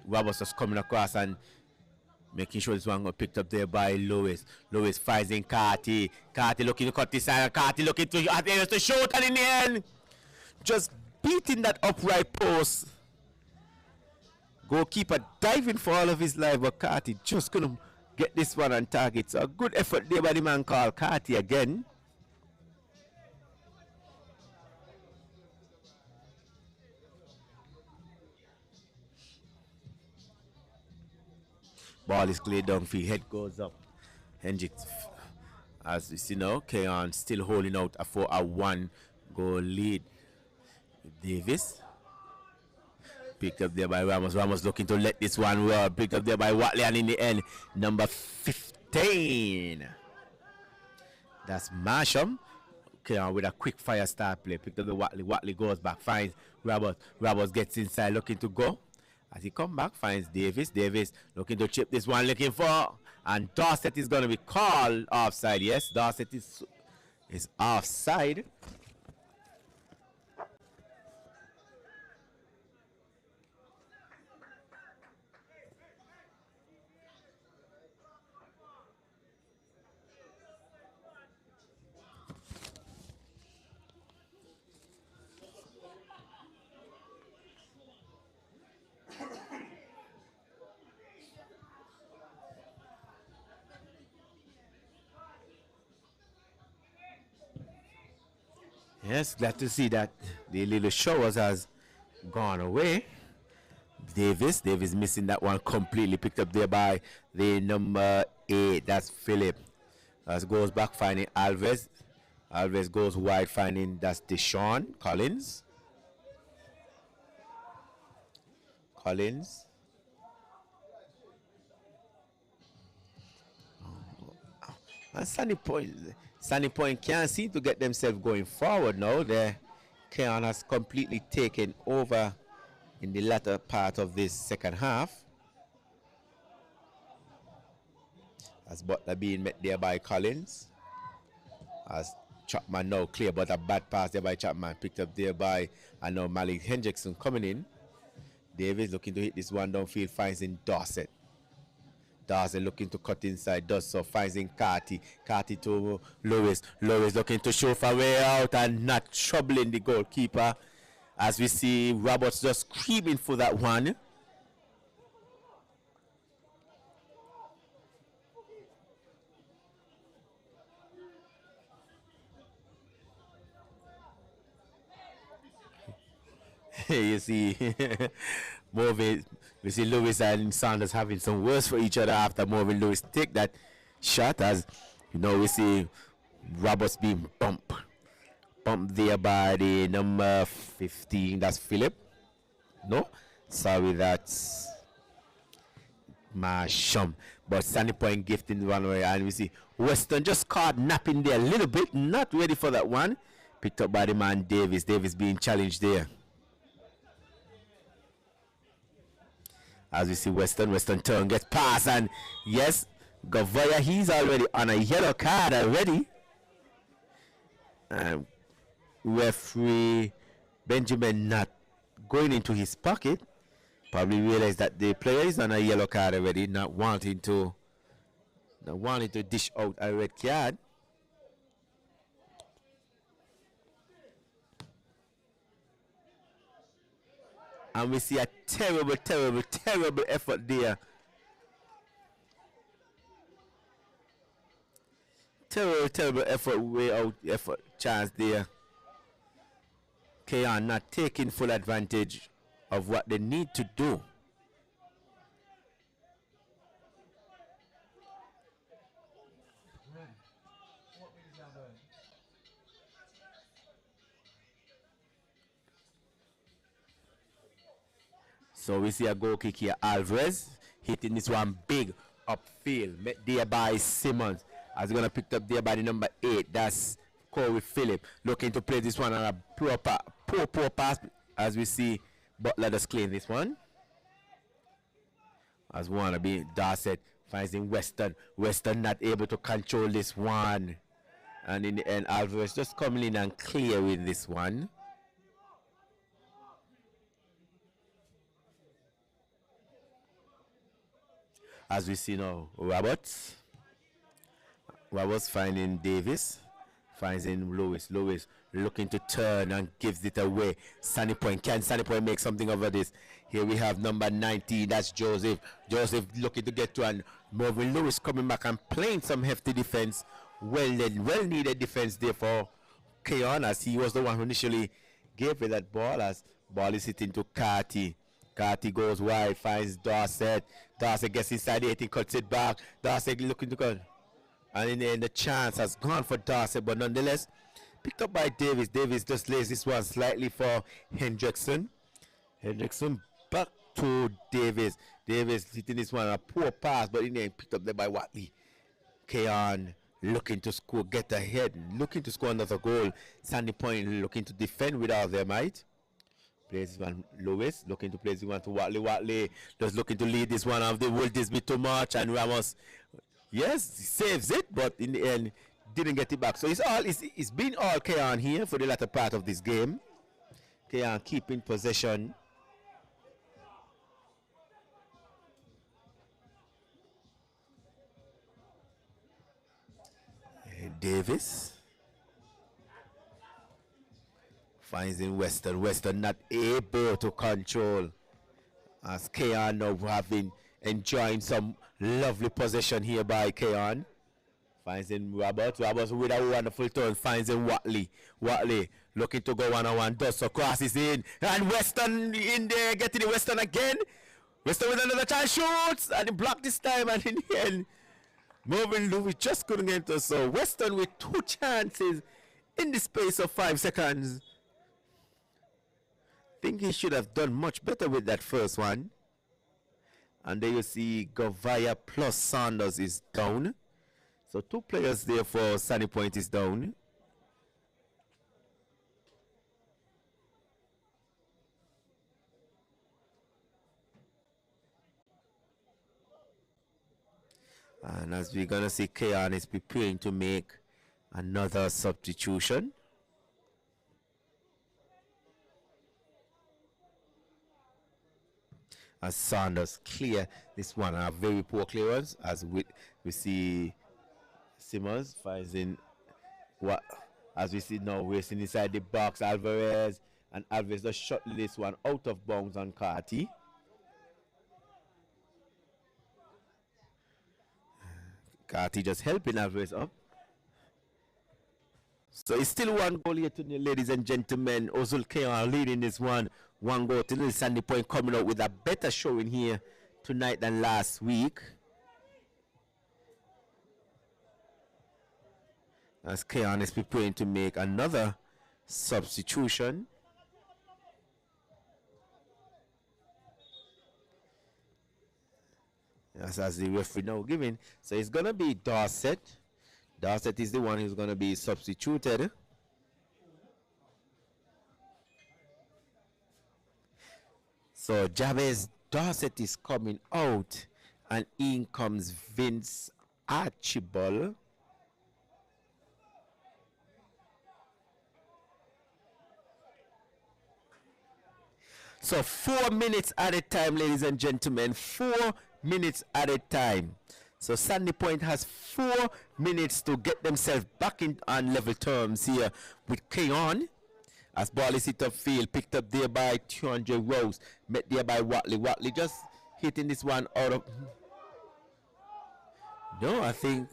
Roberts just coming across and making sure this one got picked up there by Lewis. Lewis fires in Carty. Carty looking to cut this side. Carty looking to shoot, and in the end, just beating that upright post. Goalkeeper diving for all of his life, but Carty just couldn't get this one on target. So a good effort there by the man called Carty again. Ball is cleared downfield, head goes up. Hendricks, as you see now, Cayon still holding out for a 1-goal lead. Davis picked up there by Ramos. Ramos looking to let this one roll. Picked up there by Watley, and in the end, number 15. That's Marsham. Cayon with a quick fire start play. Picked up the Watley. Watley goes back, finds Roberts. Roberts gets inside, looking to go. As he come back, finds Davis. Davis looking to chip this one, looking for, and Dorset is going to be called offside. Yes, Dorset is offside. Yes, glad to see that the little showers has gone away. Davis missing that one completely. Picked up there by the number 8. That's Philip. As goes back, finding Alves. Alves goes wide, finding that's Deshaun Collins. And Sunny Point can't seem to get themselves going forward now. Cayon has completely taken over in the latter part of this second half. As Butler being met there by Collins. As Chapman now clear, but a bad pass there by Chapman. Picked up there by, I know, Malik Hendrickson coming in. Davis looking to hit this one downfield, finds in Dorset. Dorset looking to cut inside, does so, finds in Carty. Carty to Lewis. Lewis looking to shoot a way out and not troubling the goalkeeper. As we see Roberts just creeping for that one. You see Marvin, we see Lewis and Sanders having some words for each other after Marvin Lewis take that shot. As you know, we see Roberts being bumped there by the number 15. That's Philip. No, sorry, that's Marsham. But Sandy Point gifting one way, and we see Weston just caught napping there a little bit, not ready for that one. Picked up by the man Davis. Davis being challenged there. As we see Weston turn, gets past, and yes, Gavaya, he's already on a yellow card already. Referee Benjamin not going into his pocket, probably realized that the player is on a yellow card already, not wanting to dish out a red card. And we see a terrible effort there. Terrible effort chance there. Cayon not taking full advantage of what they need to do. So we see a goal kick here. Alvarez hitting this one big upfield. Met there by Simmons. As we're going to pick up there by the number 8. That's Corey Phillip. Looking to play this one on a poor pass. As we see Butler just clean this one. As wannabe Dorset finds in Weston. Weston not able to control this one. And in the end, Alvarez just coming in and clearing this one. As we see now, Roberts finding Davis, finds in Lewis. Lewis looking to turn and gives it away. Sunny Point, can Sunny Point make something over this? Here we have number 19, that's Joseph. Joseph looking to get to, and Marvin Lewis coming back and playing some hefty defense. Well needed defense there for Cayon, as he was the one who initially gave it that ball. As ball is hitting to Carty. Carty goes wide, finds Dorset. Dorset gets inside the 18, cuts it back. Dorset looking to go. And in the end, the chance has gone for Dorset, but nonetheless, picked up by Davis. Davis just lays this one slightly for Hendrickson. Hendrickson back to Davis. Davis hitting this one, a poor pass, but in the end, picked up there by Watley. Cayon looking to score, get ahead, looking to score another goal. Sandy Point looking to defend with all their might. Plays this one, Lewis looking to play this one to Watley. Watley just looking to lead this one off. Will this be too much? And Ramos, yes, he saves it, but in the end, didn't get it back. So it's been all Cayon here for the latter part of this game. Cayon keeping possession. Davis finds in Weston. Weston not able to control, as Cayon now enjoying some lovely possession here by Cayon. Finds in Roberts. Roberts with a wonderful turn. Finds in Watley. Watley looking to go one-on-one. Does so, crosses in. And Weston in there, getting the Weston again. Weston with another chance, shoots. And he blocked this time, and in the end, Marvin Lewis just couldn't get us. So Weston with 2 chances in the space of 5 seconds. Think he should have done much better with that first one. And there you see Govaya plus Sanders is down. So 2 players there for Sunny Point is down. And as we're gonna see, Cayon is preparing to make another substitution. As Saunders clear this one, a very poor clearance. As we see Simmons finds in what, as we see now, racing inside the box. Alvarez, and Alvarez just shot this one out of bounds on Carty. Carty just helping Alvarez up. So it's still one goal here tonight, ladies and gentlemen. Ozul Cayon leading this one. One goal to the Sandy Point, coming out with a better showing here tonight than last week. As Cayon is preparing to make another substitution. As the referee now giving. So it's going to be Dorset. Dorset is the one who's going to be substituted. So Jabez Dorset is coming out, and in comes Vince Archibald. So 4 minutes at a time, ladies and gentlemen. 4 minutes at a time. So Sandy Point has 4 minutes to get themselves back in on level terms here with Cayon. As ball is hit upfield, picked up there by 200 Rose, met there by Watley. Watley just hitting this one out of... No, I think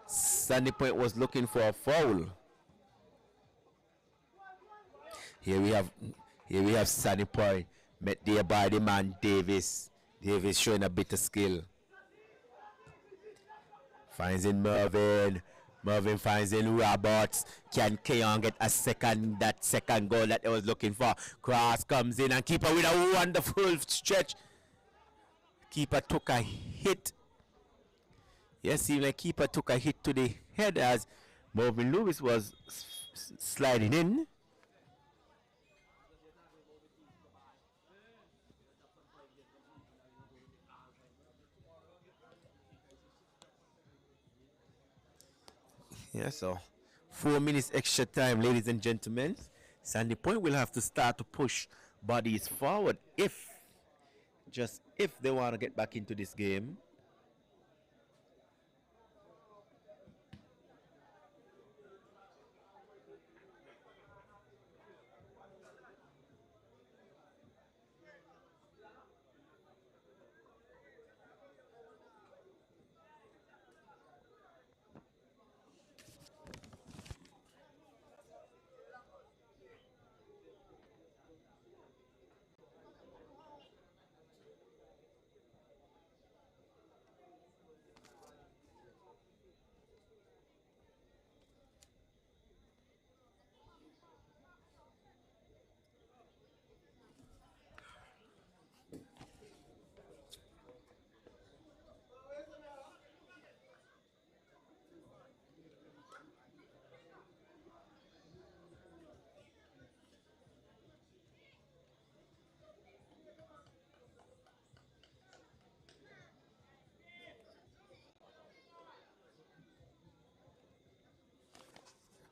Sandy Point was looking for a foul. Here we have Sandy Point, met there by the man Davis. Davis showing a bit of skill. Finds in Mervyn. Mervyn finds in Roberts. Can Cayon get that second goal that they was looking for? Cross comes in and keeper with a wonderful stretch. Keeper took a hit. Yes, seems like keeper took a hit to the head as Mervyn Lewis was sliding in. Yeah, so 4 minutes extra time, ladies and gentlemen. Sandy Point will have to start to push bodies forward if they want to get back into this game.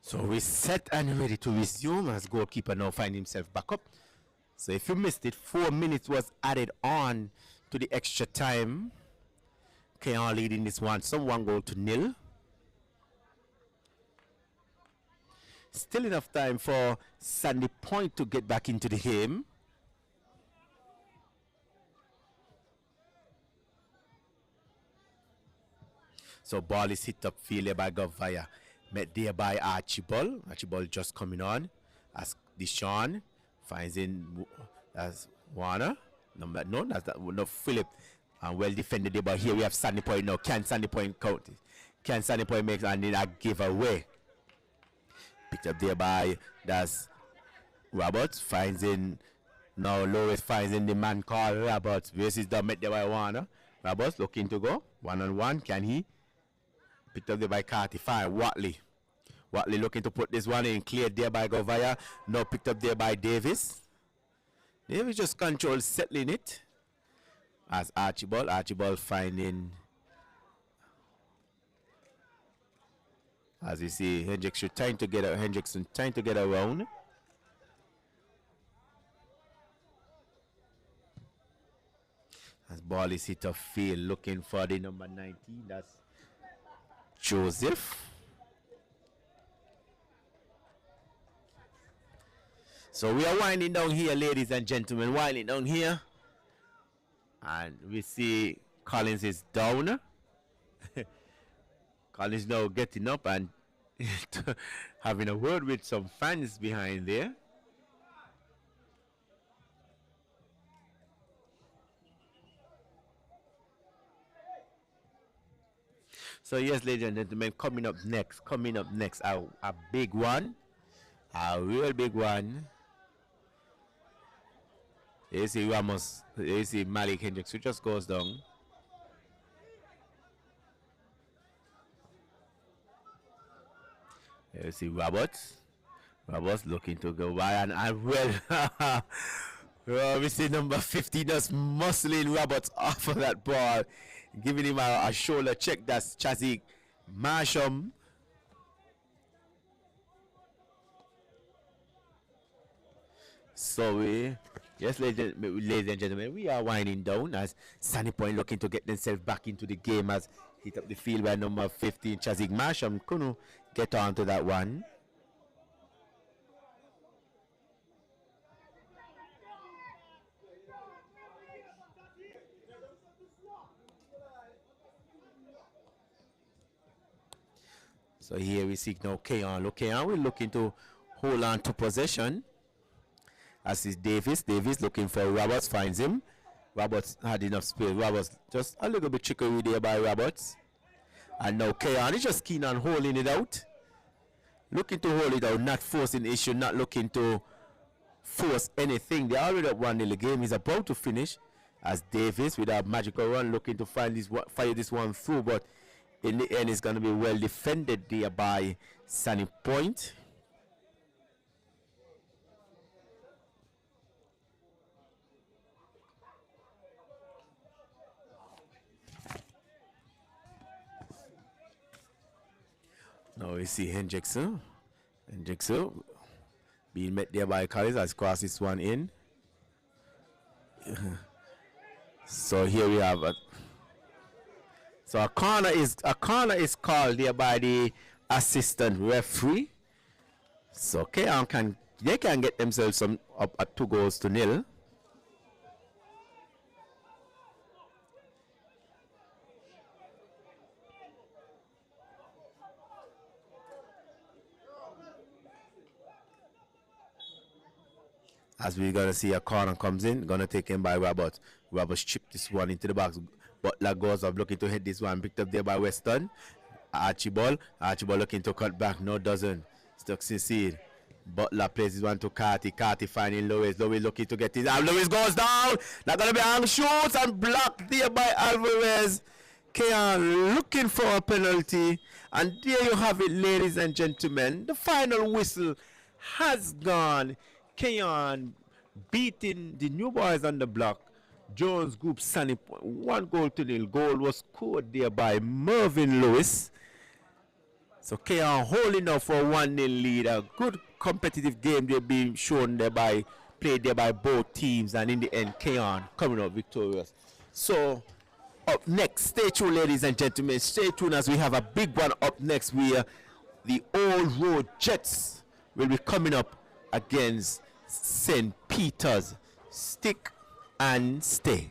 So we set and ready to resume as goalkeeper now find himself back up. So if you missed it, 4 minutes was added on to the extra time. Cayon leading this one, so 1-0. Still enough time for Sandy Point to get back into the game. So ball is hit up field by Govaya. Met there by Archibald. Archibald just coming on. As Deshaun finds in as Warner. No, that's no Philip. And well defended there, but here we have Sandy Point now. Can Sandy Point count it? Can Sandy Point make a giveaway? Picked up there by that's Roberts. Finds in now Loris finds in the man called Roberts. Versus the met there by Warner. Roberts looking to go 1-on-1. Can he? Picked up there by Carty. Fine. Watley looking to put this one in. Cleared there by Govaya. Now picked up there by Davis. Davis just controls settling it. As Archibald finding As you see, Hendrickson trying to get around. As ball is hit off field, looking for the number 19. That's Joseph. So we are winding down here, ladies and gentlemen, winding down here. And we see Collins is down. Collins now getting up and having a word with some fans behind there. So yes, ladies and gentlemen, coming up next, a big one, a real big one. You see Ramos, you see Malik Hendricks, who just goes down. You see Roberts looking to go by, and well, well, we see number 50 just muscling Roberts off of that ball, giving him a shoulder check. That's Chazik Marsham. So yes, ladies and gentlemen, we are winding down as Sunny Point looking to get themselves back into the game as hit up the field by number 15, Chazik Marsham. Couldn't get on to that one. So here we see now Cayon. Look, Cayon we're looking to hold on to possession. As is Davis looking for Roberts, finds him. Roberts had enough space. Roberts just a little bit trickery there by Roberts. And now Cayon is just keen on holding it out. Looking to hold it out, not forcing the issue, not looking to force anything. They already up 1-0. The game is about to finish. As Davis with a magical run looking to fire this one through, but in the end it's going to be well defended there by Sunny Point. Now we see Hendrickson being met there by Collins as cross this one in. So here we have a corner is called there by the assistant referee. So Cayon can get themselves up at 2-0. As we're gonna see a corner comes in, gonna take him by Roberts. Roberts chipped this one into the box. Butler goes up looking to hit this one, picked up there by Weston. Archibald looking to cut back, no doesn't. Stuck succeed. Butler plays this one to Carty finding Lewis looking to get his arm. Lewis goes down, not gonna be on, shoots and blocked there by Alvarez. Cayon looking for a penalty, and there you have it, ladies and gentlemen. The final whistle has gone. Cayon beating the new boys on the block. Jones Group Sunny Point 1-0. Goal was scored there by Mervyn Lewis. So Cayon holding up for a 1-0 lead. A good competitive game there being shown there played there by both teams, and in the end Cayon coming out victorious. So up next, stay tuned, ladies and gentlemen. Stay tuned as we have a big one up next where the Old Road Jets will be coming up against St. Peter's. Stick and stay.